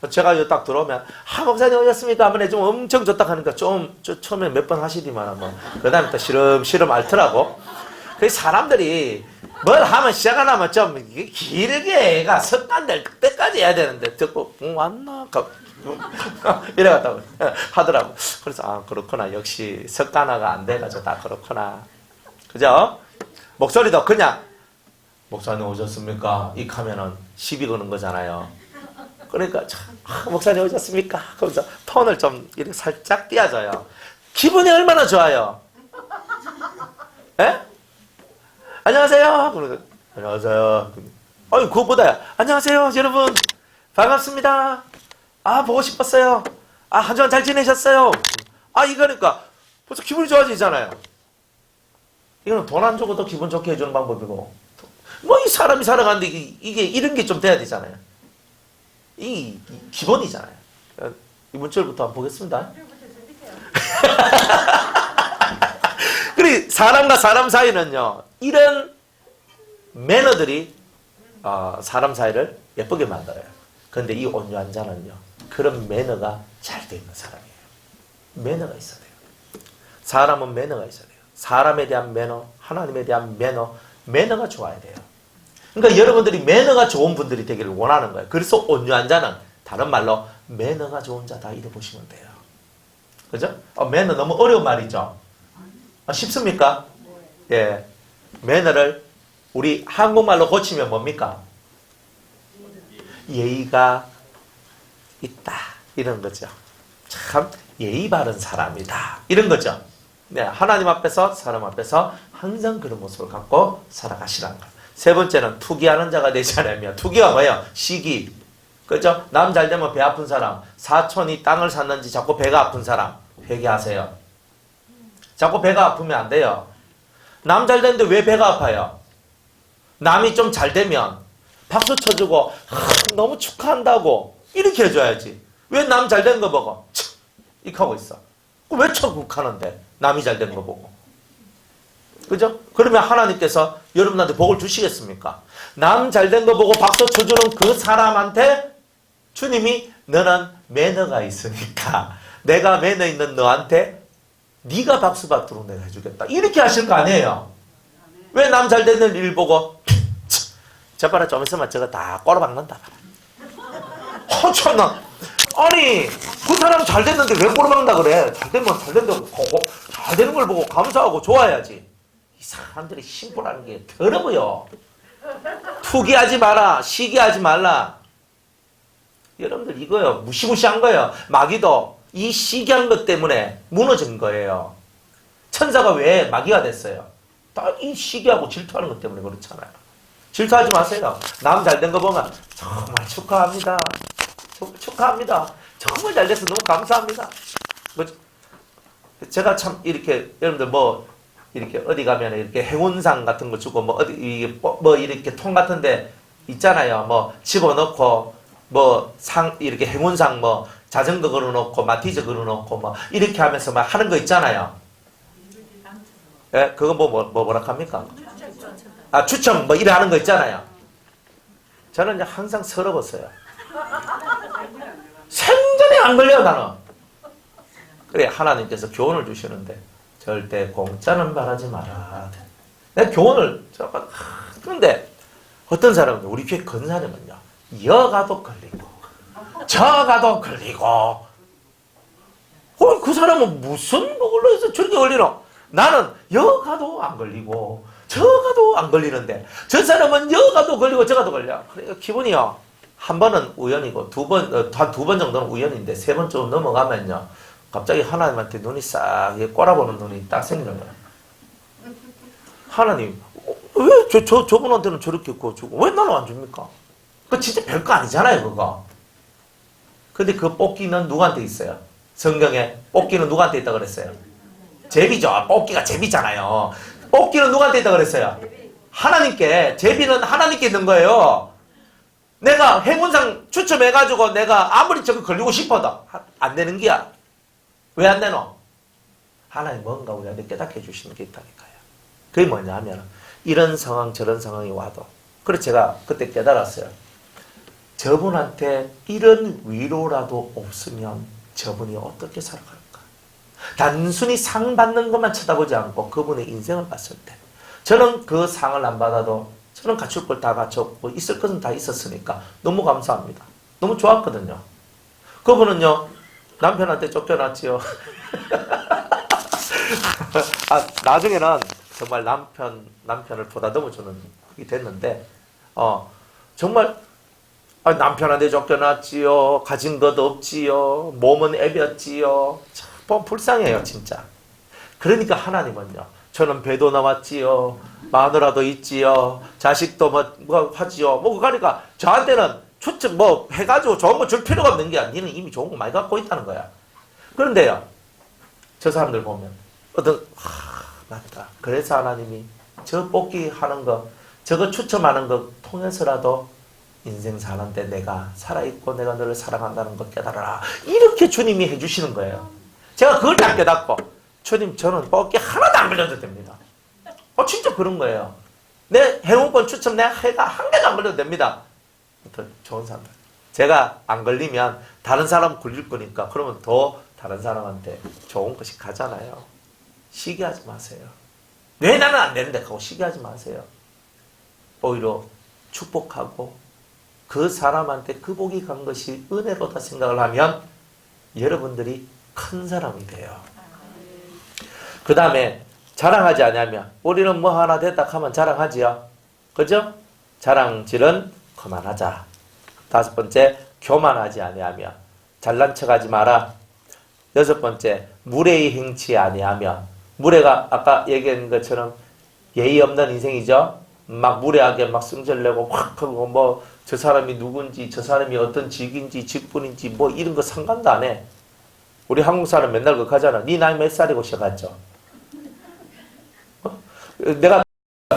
제가 여기 딱 들어오면 목사님 오셨습니까? 하면 좀 엄청 좋다 하니까 좀 처음에 몇 번 하시더만 뭐 그다음에 또 시름 앓더라고. 그 사람들이 뭘 하면 시작 안 하면 좀 길게 애가 습관 될 때까지 해야 되는데 듣고 왔나? 이래갔다고 하더라고. 그래서 그렇구나. 역시 습관화가 안 돼가지고 다 그렇구나. 그죠? 목소리도 그냥 목사님 오셨습니까? 이 하면은 시비 거는 거잖아요. 그러니까 목사님 오셨습니까? 그러면서 톤을 좀 이렇게 살짝 띄워줘요. 기분이 얼마나 좋아요. 에? 안녕하세요. 그러면 안녕하세요. 그것보다 안녕하세요 여러분 반갑습니다. 보고 싶었어요. 한 주간 잘 지내셨어요? 이거니까 벌써 기분이 좋아지잖아요. 이거는 돈 안 주고 더 기분 좋게 해주는 방법이고 뭐 이 사람이 살아가는데 이게 이런 게 좀 돼야 되잖아요. 이 기본이잖아요. 이번 주부터 한번 보겠습니다. 그리고 사람과 사람 사이는요. 이런 매너들이 사람 사이를 예쁘게 만들어요. 그런데 이 온유한 자는요. 그런 매너가 잘 돼 있는 사람이에요. 매너가 있어야 돼요. 사람은 매너가 있어야 돼요. 사람에 대한 매너, 하나님에 대한 매너가 좋아야 돼요. 그러니까 여러분들이 매너가 좋은 분들이 되기를 원하는 거예요. 그래서 온유한 자는 다른 말로 매너가 좋은 자다 이렇게 보시면 돼요. 그죠? 매너 너무 어려운 말이죠? 쉽습니까? 예. 매너를 우리 한국말로 고치면 뭡니까? 예의가 있다. 이런 거죠. 참 예의 바른 사람이다. 이런 거죠. 네, 하나님 앞에서 사람 앞에서 항상 그런 모습을 갖고 살아가시라는 거예요. 세 번째는 투기하는 자가 되지 않으면 투기가 뭐예요? 시기. 그죠? 남 잘 되면 배 아픈 사람. 사촌이 땅을 샀는지 자꾸 배가 아픈 사람. 회개하세요. 자꾸 배가 아프면 안 돼요. 남 잘 되는데 왜 배가 아파요? 남이 좀 잘 되면 박수 쳐주고 너무 축하한다고 이렇게 해줘야지. 왜 남 잘 된 거 보고 이렇게 하고 있어. 왜 천국하는데 남이 잘 된 거 보고. 그죠? 그러면 하나님께서 여러분한테 복을 주시겠습니까? 남 잘 된 거 보고 박수 쳐주는 그 사람한테 주님이 너는 매너가 있으니까 내가 매너 있는 너한테 네가 박수 받도록 내가 해주겠다. 이렇게 하실 거 아니에요. 왜 남 잘 되는 일 보고 저봐라 좀 있으면 저거 다 꼬라박는다. 참나. 아니 그 사람 잘 됐는데 왜 꼬라박는다 그래. 잘 되면 잘 된다고 보고 잘 되는 걸 보고 감사하고 좋아야지. 이 사람들이 심보라는 게 더러워요. 투기하지 마라. 시기하지 말라. 여러분들 이거요. 무시무시한 거예요. 마귀도 이 시기한 것 때문에 무너진 거예요. 천사가 왜 마귀가 됐어요? 다 이 시기하고 질투하는 것 때문에 그렇잖아요. 질투하지 마세요. 남 잘 된 거 보면 정말 축하합니다. 축하합니다. 정말 잘 돼서 너무 감사합니다. 제가 참 이렇게 여러분들 뭐 이렇게 어디 가면 이렇게 행운상 같은 거 주고 뭐 어디 뭐 이렇게 통 같은데 있잖아요. 뭐 집어넣고 뭐 상 이렇게 행운상 뭐 자전거 걸어놓고 마티즈 걸어놓고 뭐 이렇게 하면서 막 하는 거 있잖아요. 예, 그거 뭐라 합니까? 아, 추첨 뭐 이래 하는 거 있잖아요. 저는 이제 항상 서러웠어요. 생전에 안 걸려요, 나는. 그래, 하나님께서 교훈을 주시는데 절대 공짜는 바라지 마라. 내가 교훈을 잠깐. 그런데 어떤 사람은 우리 교회 근사님은요, 여가도 걸리고 저가도 걸리고. 그 사람은 무슨 걸로 해서 저렇게 걸리노? 나는 여가도 안 걸리고 저가도 안 걸리는데 저 사람은 여가도 걸리고 저가도 걸려. 그래 기분이요. 한 번은 우연이고 한 두 번 정도는 우연인데 세 번 좀 넘어가면요. 갑자기 하나님한테 눈이 싹 꼬라보는 눈이 딱 생기는 거야. 하나님 왜 저분한테는 저렇게 주고 왜 나는 안 줍니까? 그거 진짜 별거 아니잖아요 그거. 근데 그 뽑기는 누구한테 있어요? 성경에 뽑기는 누구한테 있다고 그랬어요? 제비죠. 뽑기가 제비잖아요. 뽑기는 누구한테 있다고 그랬어요? 하나님께. 제비는 하나님께 있는 거예요. 내가 행운상 추첨해가지고 내가 아무리 저거 걸리고 싶어도 안 되는 게야. 왜 안 되노? 하나님 뭔가 우리한테 깨닫게 해주시는 게 있다니까요. 그게 뭐냐면 이런 상황 저런 상황이 와도 그래서 제가 그때 깨달았어요. 저분한테 이런 위로라도 없으면 저분이 어떻게 살아갈까? 단순히 상 받는 것만 쳐다보지 않고 그분의 인생을 봤을 때 저는 그 상을 안 받아도 저는 갖출 걸 다 갖췄고 있을 것은 다 있었으니까 너무 감사합니다. 너무 좋았거든요. 그분은요 남편한테 쫓겨났지요. 나중에는 정말 남편을 보다듬어주는 그게 됐는데 정말 남편한테 쫓겨났지요. 가진 것 없지요. 몸은 애볐지요. 참 불쌍해요 진짜. 그러니까 하나님은요. 저는 배도 나왔지요. 마누라도 있지요. 자식도 뭐 하지요. 그러니까 저한테는 추측 해가지고 좋은 거 줄 필요가 없는 게 아니라 니는 이미 좋은 거 많이 갖고 있다는 거야. 그런데요. 저 사람들 보면 맞다. 그래서 하나님이 저 뽑기 하는 거 저거 추첨하는 거 통해서라도 인생 사는데 내가 살아있고 내가 너를 사랑한다는 거 깨달아라. 이렇게 주님이 해주시는 거예요. 제가 그걸 딱 깨닫고 주님 저는 뽑기 하나도 안 걸려도 됩니다. 진짜 그런 거예요. 내 행운권 추첨 내가 해가 한 개도 안 걸려도 됩니다. 더 좋은 사람들. 제가 안 걸리면 다른 사람 걸릴 거니까 그러면 더 다른 사람한테 좋은 것이 가잖아요. 시기하지 마세요. 왜 나는 안 되는데 하고 시기하지 마세요. 오히려 축복하고 그 사람한테 그 복이 간 것이 은혜로다 생각을 하면 여러분들이 큰 사람이 돼요. 그 다음에 자랑하지 않으면 우리는 뭐 하나 됐다 하면 자랑하지요. 그죠? 자랑질은 그만하자. 다섯 번째, 교만하지 아니하며 잘난 척하지 마라. 여섯 번째, 무례히 행치 아니하며 무례가 아까 얘기한 것처럼 예의 없는 인생이죠. 막 무례하게 막 승질내고 확 하고 저 사람이 누군지 저 사람이 어떤 직인지 직분인지 이런 거 상관도 안 해. 우리 한국 사람 맨날 그거 하잖아. 네 나이 몇 살이고 시작하죠. 내가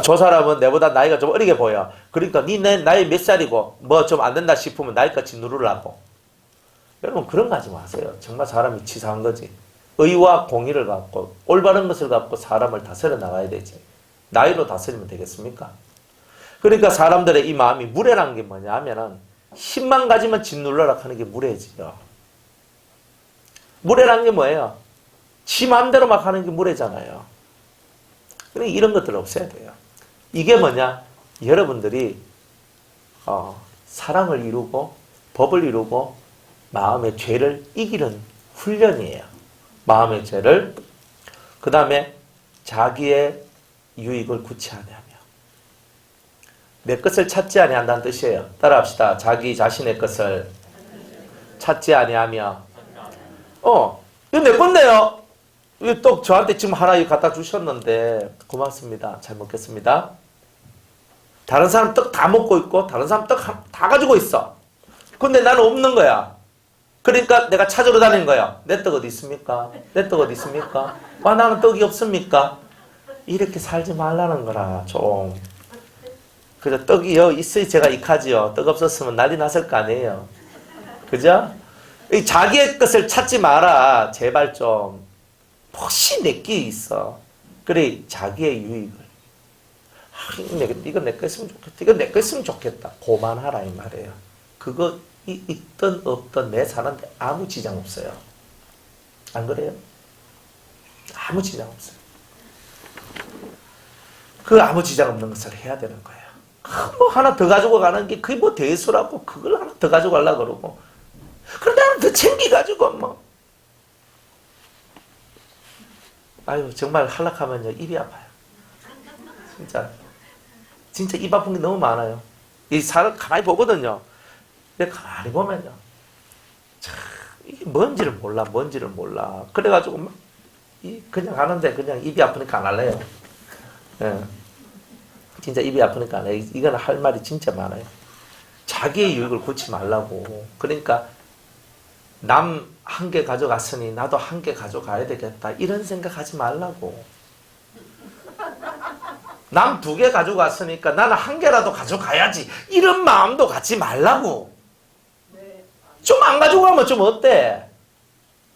저 사람은 내보다 나이가 좀 어리게 보여. 그러니까 나이 몇 살이고 뭐 좀 안 된다 싶으면 나이까지 누르라고. 여러분 그런 거 하지 마세요. 정말 사람이 치사한 거지. 의와 공의를 갖고 올바른 것을 갖고 사람을 다스려 나가야 되지. 나이로 다스리면 되겠습니까? 그러니까 사람들의 이 마음이 무례란 게 뭐냐 하면은 힘만 가지면 짓눌러라 하는 게 무례지요. 무례란 게 뭐예요? 지 마음대로 막 하는 게 무례잖아요. 그러니까 이런 것들 없애야 돼요. 이게 뭐냐? 여러분들이 사랑을 이루고 법을 이루고 마음의 죄를 이기는 훈련이에요. 마음의 죄를. 그 다음에 자기의 유익을 구체하냐며. 내 것을 찾지 아니한다는 뜻이에요. 따라합시다. 자기 자신의 것을 찾지 아니하며. 이거 내 건데요. 이거 떡 저한테 지금 하나 갖다 주셨는데 고맙습니다. 잘 먹겠습니다. 다른 사람 떡 다 먹고 있고 다른 사람 떡 다 가지고 있어. 근데 나는 없는 거야. 그러니까 내가 찾으러 다니는 거야. 내 떡 어디 있습니까? 내 떡 어디 있습니까? 나는 떡이 없습니까? 이렇게 살지 말라는 거라 좀. 그죠? 떡이 있어야 제가 익하지요. 떡 없었으면 난리 났을 거 아니에요. 그죠? 자기의 것을 찾지 마라. 제발 좀. 혹시 내게 있어. 그래 자기의 유익을. 이거 내 거 있으면 좋겠다. 이거 내 거 있으면 좋겠다. 고만하라 이 말이에요. 그거 있든 없든 내 사는데 아무 지장 없어요. 안 그래요? 아무 지장 없어요. 그 아무 지장 없는 것을 해야 되는 거예요. 뭐 하나 더 가지고 가는 게 그게 뭐 대수라고 그걸 하나 더 가지고 가려고 그러고. 그런데 하나 더 챙겨가지고 뭐. 아유 정말 하락하면요 입이 아파요. 진짜 입 아픈 게 너무 많아요. 이 사람 가만히 보거든요. 근데 가만히 보면요. 참 이게 뭔지를 몰라. 그래가지고 막 그냥 하는데 그냥 입이 아프니까 안 할래요. 예. 진짜 입이 아프니까 안 해요. 이건 할 말이 진짜 많아요. 자기의 유익을 고치 말라고. 그러니까 남 한 개 가져갔으니 나도 한 개 가져가야 되겠다. 이런 생각하지 말라고. 남 2개 가져갔으니까 나는 1개라도 가져가야지. 이런 마음도 갖지 말라고. 좀 안 가져가면 좀 어때?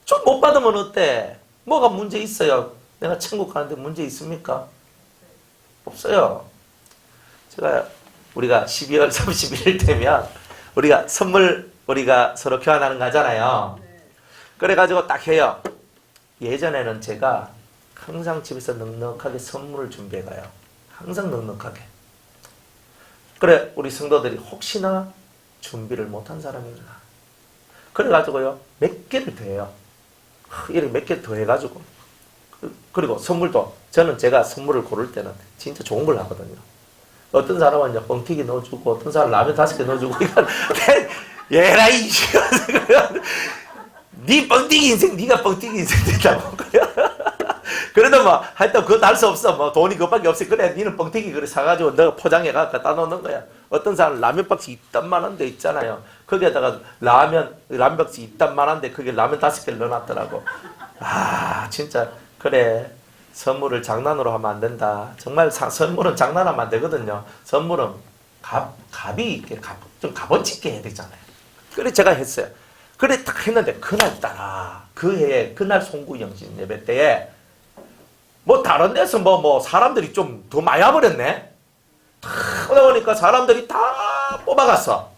좀 못 받으면 어때? 뭐가 문제 있어요? 내가 천국 가는데 문제 있습니까? 없어요. 우리가 12월 31일 되면 우리가 선물 우리가 서로 교환하는 거 하잖아요. 그래가지고 딱 해요. 예전에는 제가 항상 집에서 넉넉하게 선물을 준비해 가요. 항상 넉넉하게. 그래 우리 성도들이 혹시나 준비를 못한 사람이 있나. 그래가지고요 몇 개를 더해요. 이렇게 몇 개 더 해가지고. 그리고 선물도 저는 제가 선물을 고를 때는 진짜 좋은 걸 하거든요. 어떤 사람은 이제 뻥튀기 넣어주고 어떤 사람은 라면 5개 넣어주고 이건 예라이 네 뻥튀기 인생 네가 뻥튀기 인생 된다고. 그래도 뭐 하여튼 그거 날 수 없어. 뭐 돈이 그것밖에 없어. 그래 니는 뻥튀기 그래 사가지고 너가 포장해가 갖다 놓는 거야. 어떤 사람은 라면 박스 이딴만한 데 있잖아요. 거기에다가 라면 박스 이딴만한 데 거기에 라면 5개를 넣어놨더라고. 아 진짜 그래 선물을 장난으로 하면 안 된다. 정말 선물은 장난하면 안 되거든요. 선물은 값이 있게 좀 값어치 있게 해야 되잖아요. 그래 제가 했어요. 그래 딱 했는데 그날따라 그 해에 그날 송구영신 예배 때에 뭐 다른 데서 뭐 사람들이 좀 더 많이 와버렸네. 다 오니까 사람들이 다 뽑아갔어.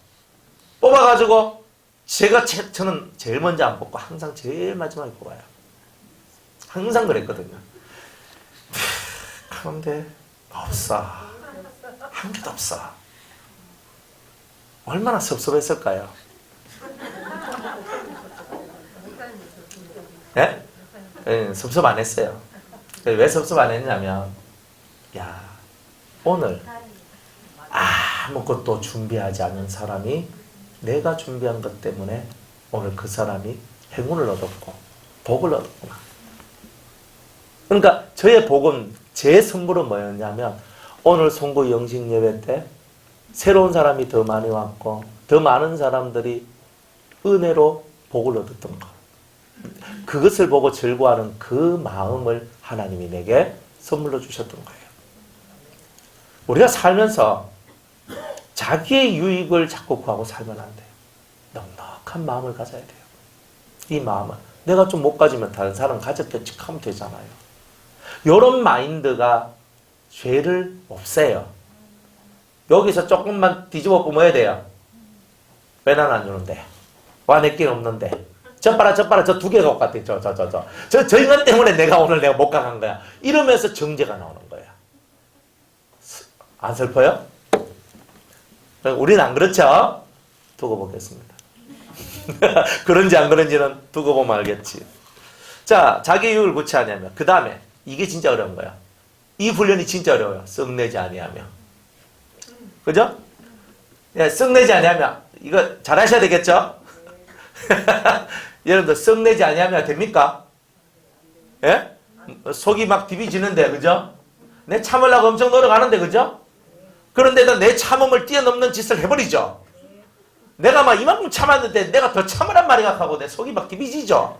뽑아가지고 저는 제일 먼저 안 뽑고 항상 제일 마지막에 뽑아요. 항상 그랬거든요. 그런데 없어. 한 개도 없어. 얼마나 섭섭했을까요? 예? 네, 섭섭 안 했어요. 왜 섭섭 안 했냐면 야 오늘 아무것도 준비하지 않은 사람이 내가 준비한 것 때문에 오늘 그 사람이 행운을 얻었고 복을 얻었구나. 그러니까 저의 복은 제 선물은 뭐였냐면 오늘 송구 영식 예배 때 새로운 사람이 더 많이 왔고 더 많은 사람들이 은혜로 복을 얻었던 것. 그것을 보고 즐거워하는 그 마음을 하나님이 내게 선물로 주셨던 거예요. 우리가 살면서 자기의 유익을 자꾸 구하고 살면 안 돼요. 넉넉한 마음을 가져야 돼요. 이 마음을. 내가 좀 못 가지면 다른 사람 가졌겠지 하면 되잖아요. 이런 마인드가 죄를 없애요. 여기서 조금만 뒤집어 보면 해야 돼요. 왜 난 안 주는데? 와, 내 길 없는데. 저 봐라, 저 두 개 갖고 갔대. 저 인간 때문에 내가 못 가간 거야. 이러면서 정죄가 나오는 거야. 안 슬퍼요? 우리는 안 그렇죠? 두고 보겠습니다. 그런지 안 그런지는 두고 보면 알겠지. 자, 자기 유익을 구체하냐면, 그 다음에, 이게 진짜 어려운 거야. 이 훈련이 진짜 어려워요. 썩내지 아니하며. 그죠? 예, 썩내지 아니하며. 이거 잘 하셔야 되겠죠? 여러분들, 썩내지 아니하며 됩니까? 예? 속이 막 디비지는데, 그죠? 내 참으려고 엄청 노력하는데, 그죠? 그런데도 내 참음을 뛰어넘는 짓을 해버리죠? 내가 막 이만큼 참았는데 내가 더 참으란 말이야 하고 내 속이 막 디비지죠?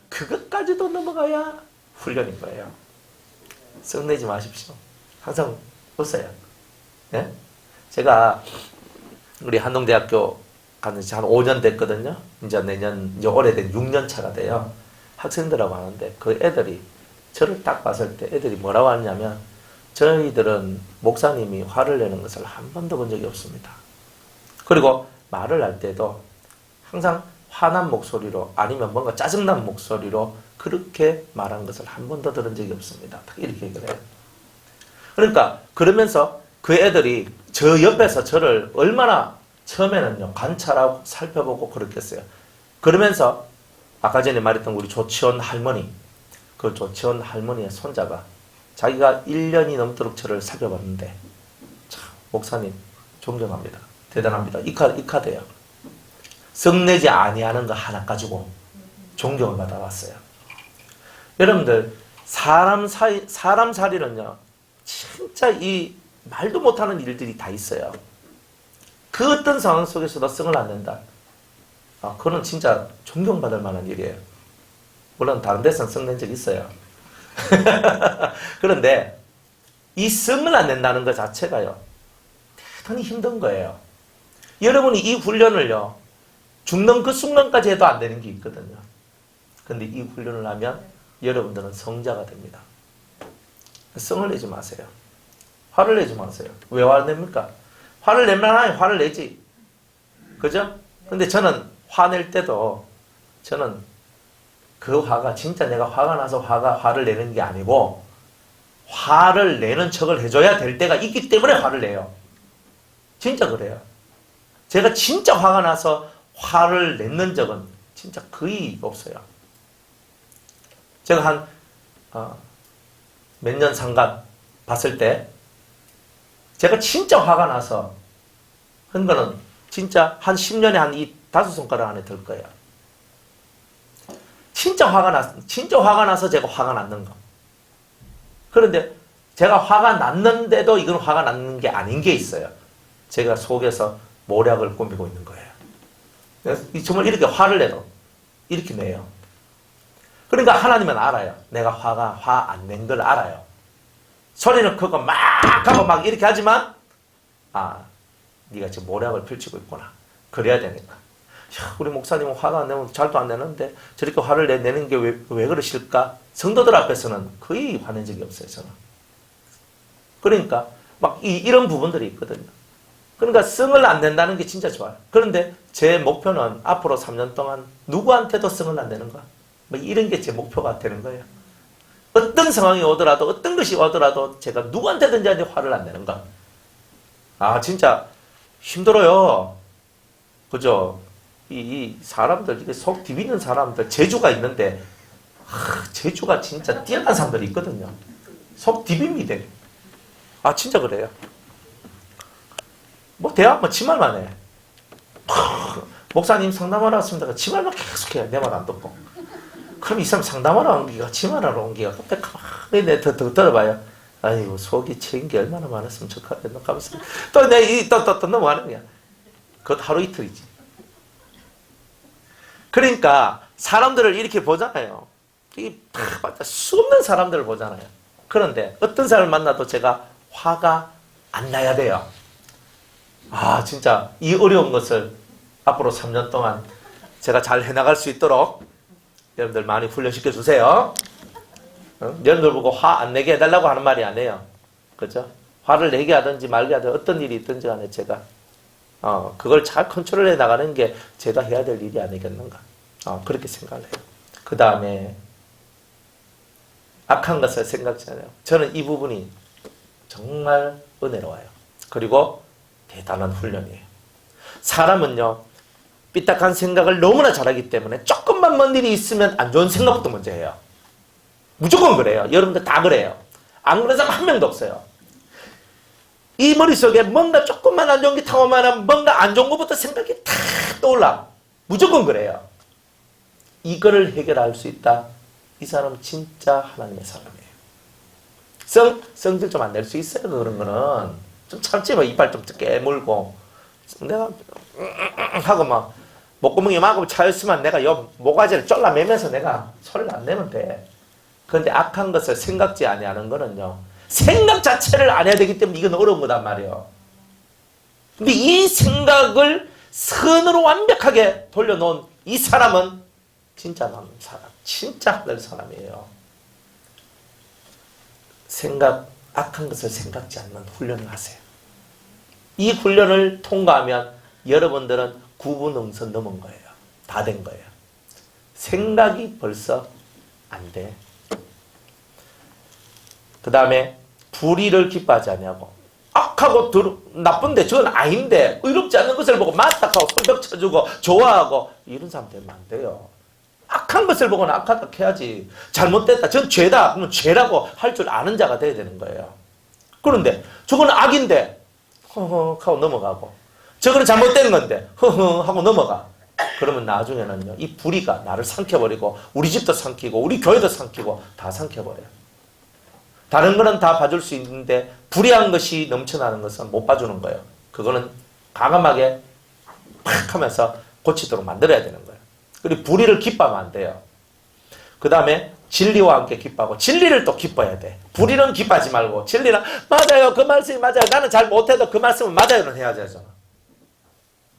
그것까지도 넘어가야 훈련인 거예요. 썩내지 마십시오. 항상 웃어요. 예? 제가 우리 한동대학교 가는 지 한 5년 됐거든요. 이제 이제 오래된 6년 차가 돼요. 학생들하고 하는데 그 애들이 저를 딱 봤을 때 애들이 뭐라고 하냐면 저희들은 목사님이 화를 내는 것을 한 번도 본 적이 없습니다. 그리고 말을 할 때도 항상 화난 목소리로 아니면 뭔가 짜증난 목소리로 그렇게 말한 것을 한 번도 들은 적이 없습니다. 이렇게 얘기를 해요. 그러니까 그러면서 그 애들이 저 옆에서 저를 얼마나 처음에는요 관찰하고 살펴보고 그렇겠어요. 그러면서 아까 전에 말했던 우리 조치원 할머니, 그 조치원 할머니의 손자가 자기가 1년이 넘도록 저를 살펴봤는데 참 목사님 존경합니다. 대단합니다. 이카돼요. 썩내지 아니하는 거 하나 가지고 존경을 받아왔어요. 여러분들 사람 살이는요 진짜 이 말도 못하는 일들이 다 있어요. 그 어떤 상황 속에서도 썩을 안 낸다. 그건 진짜 존경받을 만한 일이에요. 물론 다른 데서는 썩낸 적 있어요. 그런데 이 썩을 안 낸다는 것 자체가요 대단히 힘든 거예요. 여러분이 이 훈련을요 죽는 그 순간까지 해도 안 되는 게 있거든요. 근데 이 훈련을 하면 여러분들은 성자가 됩니다. 성을 내지 마세요. 화를 내지 마세요. 왜 화를 냅니까? 화를 내면 화를 내지. 그죠? 근데 저는 화낼 때도 저는 그 화가 진짜 내가 화가 나서 화를 내는 게 아니고 화를 내는 척을 해줘야 될 때가 있기 때문에 화를 내요. 진짜 그래요. 제가 진짜 화가 나서 화를 냈는 적은 진짜 거의 없어요. 제가 한 몇 년 상간 봤을 때 제가 진짜 화가 나서 한 거는 진짜 한 10년에 한 이 5손가락 안에 들 거예요. 진짜 화가 나서 제가 화가 났는 거. 그런데 제가 화가 났는데도 이건 화가 났는 게 아닌 게 있어요. 제가 속에서 모략을 꾸미고 있는 거예요. 정말 이렇게 화를 내도 이렇게 내요. 그러니까 하나님은 알아요. 내가 화 안 낸 걸 알아요. 소리는 크고 막 하고 막 이렇게 하지만 네가 지금 모략을 펼치고 있구나. 그래야 되니까. 우리 목사님은 화가 안 내면 잘도 안 내는데 저렇게 화를 내는 게 왜 그러실까? 성도들 앞에서는 거의 화낸 적이 없어요. 저는. 그러니까 막 이런 부분들이 있거든요. 그러니까 성을 안 낸다는 게 진짜 좋아요. 그런데 제 목표는 앞으로 3년 동안 누구한테도 성을 안 내는 거. 뭐 이런 게 제 목표가 되는 거예요. 어떤 상황이 오더라도 어떤 것이 오더라도 제가 누구한테든지 화를 안 내는 거. 진짜 힘들어요. 그죠? 이 사람들, 이게 속 디비는 사람들, 재주가 있는데 재주가 진짜 뛰어난 사람들이 있거든요. 속 디빕니다. 진짜 그래요. 대화하면 지 말만 해. 목사님 상담하러 왔습니다. 지 말만 계속해요. 내 말 안 듣고. 그럼 이 사람 상담하러 온 기가 지 말하러 온 기가 그때 가만히 더 들어봐요. 아이고 속이 채인 게 얼마나 많았으면 좋겠다. 가만있어. 또 넘어가는 거야. 그것 하루 이틀이지. 그러니까 사람들을 이렇게 보잖아요. 수없는 사람들을 보잖아요. 그런데 어떤 사람을 만나도 제가 화가 안 나야 돼요. 진짜 이 어려운 것을 앞으로 3년 동안 제가 잘 해나갈 수 있도록 여러분들 많이 훈련시켜 주세요. 여러분들 보고 화 안 내게 해달라고 하는 말이 아니에요. 그죠? 화를 내게 하든지 말게 하든지 어떤 일이 있든지 간에 제가 그걸 잘 컨트롤해 나가는 게 제가 해야 될 일이 아니겠는가. 그렇게 생각을 해요. 그 다음에 악한 것을 생각지 않아요. 저는 이 부분이 정말 은혜로워요. 그리고 대단한 훈련이에요. 사람은요, 삐딱한 생각을 너무나 잘하기 때문에 조금만 먼 일이 있으면 안 좋은 생각부터 먼저 해요. 무조건 그래요. 여러분들 다 그래요. 안 그런 사람 한 명도 없어요. 이 머릿속에 뭔가 조금만 안 좋은 게 타오면 하면 뭔가 안 좋은 것부터 생각이 탁 떠올라. 무조건 그래요. 이거를 해결할 수 있다. 이 사람은 진짜 하나님의 사람이에요. 성질 좀 안 낼 수 있어요. 그런 거는. 좀 참지 뭐. 이빨 좀 깨물고. 내가 하고 막 목구멍이 막고 차였으면 내가 요 모가지를 쫄라매면서 내가 소리를 안 내면 돼. 그런데 악한 것을 생각지 아니하는 거는요. 생각 자체를 안 해야 되기 때문에 이건 어려운 거단 말이에요. 근데 이 생각을 선으로 완벽하게 돌려놓은 이 사람은 진짜 남는 사람, 진짜 하늘 사람이에요. 악한 것을 생각지 않는 훈련을 하세요. 이 훈련을 통과하면 여러분들은 구분응선 넘은 거예요. 다 된 거예요. 생각이 벌써 안 돼. 그 다음에 불의를 기뻐하지 아니하고 악하고 나쁜데 저건 아닌데 의롭지 않은 것을 보고 맞닥하고 손뼉 쳐주고 좋아하고 이런 사람 되면 안 돼요. 악한 것을 보고는 악하다 해야지. 잘못됐다. 전 죄다. 그러면 죄라고 할 줄 아는 자가 돼야 되는 거예요. 그런데 저거는 악인데 허허 하고 넘어가고 저거는 잘못된 건데 허허 하고 넘어가. 그러면 나중에는요. 이 불의가 나를 삼켜버리고 우리 집도 삼키고 우리 교회도 삼키고 다 삼켜버려요. 다른 거는 다 봐줄 수 있는데 불의한 것이 넘쳐나는 것은 못 봐주는 거예요. 그거는 과감하게 팍 하면서 고치도록 만들어야 되는 거예요. 그리고 불의를 기뻐하면 안 돼요. 그 다음에 진리와 함께 기뻐하고 진리를 또 기뻐해야 돼. 불의는 기뻐하지 말고 진리는 맞아요. 그 말씀이 맞아요. 나는 잘 못해도 그 말씀은 맞아요는 해야 되잖아.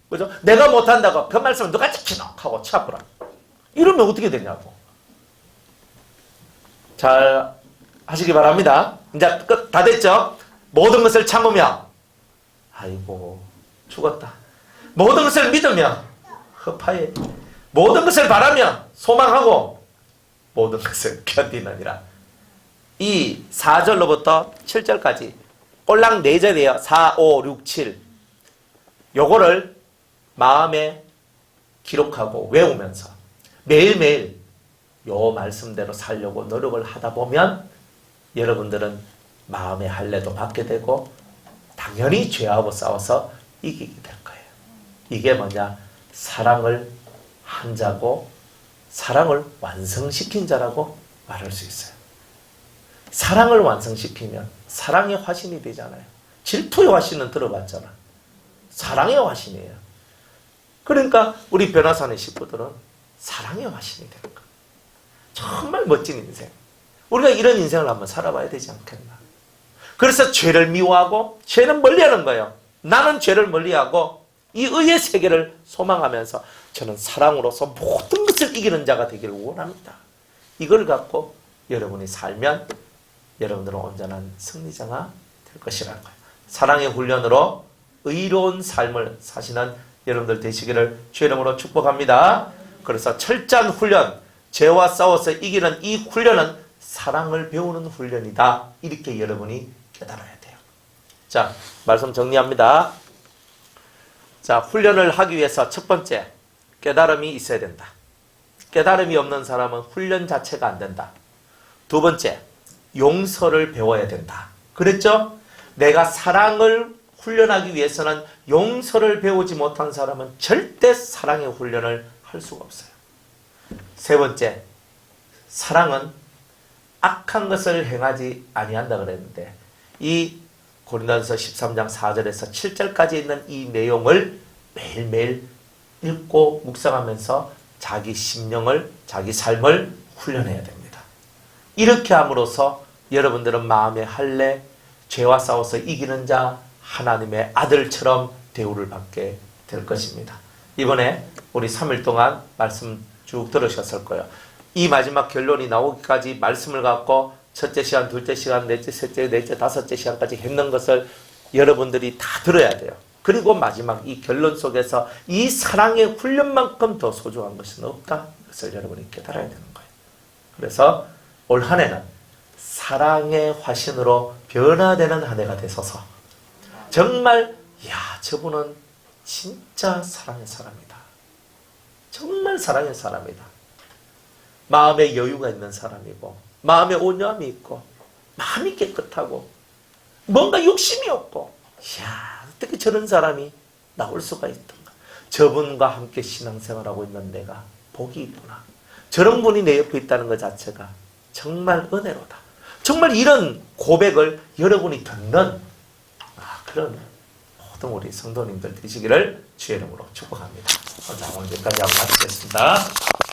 그죠? 내가 못한다고 그 말씀은 누가 지키노? 하고 치아프라. 이러면 어떻게 되냐고. 잘 하시기 바랍니다. 이제 끝 다 됐죠? 모든 것을 참으며 아이고 죽었다. 모든 것을 믿으며 허파에 모든 것을 바라며 소망하고 모든 것을 견디느니라. 이 4절로부터 7절까지 꼴랑 4절이에요. 4, 5, 6, 7 요거를 마음에 기록하고 외우면서 매일매일 요 말씀대로 살려고 노력을 하다 보면 여러분들은 마음의 할례도 받게 되고 당연히 죄하고 싸워서 이기게 될 거예요. 이게 뭐냐? 사랑을 한 자고 사랑을 완성시킨 자라고 말할 수 있어요. 사랑을 완성시키면 사랑의 화신이 되잖아요. 질투의 화신은 들어봤잖아. 사랑의 화신이에요. 그러니까 우리 변화산의 식구들은 사랑의 화신이 되는 거예요. 정말 멋진 인생. 우리가 이런 인생을 한번 살아봐야 되지 않겠나. 그래서 죄를 미워하고 죄는 멀리하는 거예요. 나는 죄를 멀리하고 이 의의 세계를 소망하면서 저는 사랑으로서 모든 것을 이기는 자가 되기를 원합니다. 이걸 갖고 여러분이 살면 여러분들은 온전한 승리자가 될 것이라는 거예요. 사랑의 훈련으로 의로운 삶을 사시는 여러분들 되시기를 주의 이름으로 축복합니다. 그래서 철저한 훈련, 죄와 싸워서 이기는 이 훈련은 사랑을 배우는 훈련이다. 이렇게 여러분이 깨달아야 돼요. 자, 말씀 정리합니다. 자, 훈련을 하기 위해서 첫 번째, 깨달음이 있어야 된다. 깨달음이 없는 사람은 훈련 자체가 안 된다. 두 번째, 용서를 배워야 된다. 그랬죠? 내가 사랑을 훈련하기 위해서는 용서를 배우지 못한 사람은 절대 사랑의 훈련을 할 수가 없어요. 세 번째, 사랑은 악한 것을 행하지 아니한다 그랬는데 이 고린도전서 13장 4절에서 7절까지 있는 이 내용을 매일매일 읽고 묵상하면서 자기 심령을, 자기 삶을 훈련해야 됩니다. 이렇게 함으로써 여러분들은 마음의 할례, 죄와 싸워서 이기는 자, 하나님의 아들처럼 대우를 받게 될 것입니다. 이번에 우리 3일 동안 말씀 쭉 들으셨을 거예요. 이 마지막 결론이 나오기까지 말씀을 갖고 첫째 시간, 둘째 시간, 넷째, 셋째, 넷째, 다섯째 시간까지 했는 것을 여러분들이 다 들어야 돼요. 그리고 마지막 이 결론 속에서 이 사랑의 훈련만큼 더 소중한 것은 없다. 그것을 여러분이 깨달아야 되는 거예요. 그래서 올 한 해는 사랑의 화신으로 변화되는 한 해가 되소서. 정말 저분은 진짜 사랑의 사람이다. 정말 사랑의 사람이다. 마음에 여유가 있는 사람이고 마음에 온유함이 있고 마음이 깨끗하고 뭔가 욕심이 없고 어떻게 저런 사람이 나올 수가 있던가. 저분과 함께 신앙생활하고 있는 내가 복이 있구나. 저런 분이 내 옆에 있다는 것 자체가 정말 은혜로다. 정말 이런 고백을 여러분이 듣는 그런 모든 우리 성도님들 되시기를 주의 이름으로 축복합니다. 오늘 여기까지 하고 마치겠습니다.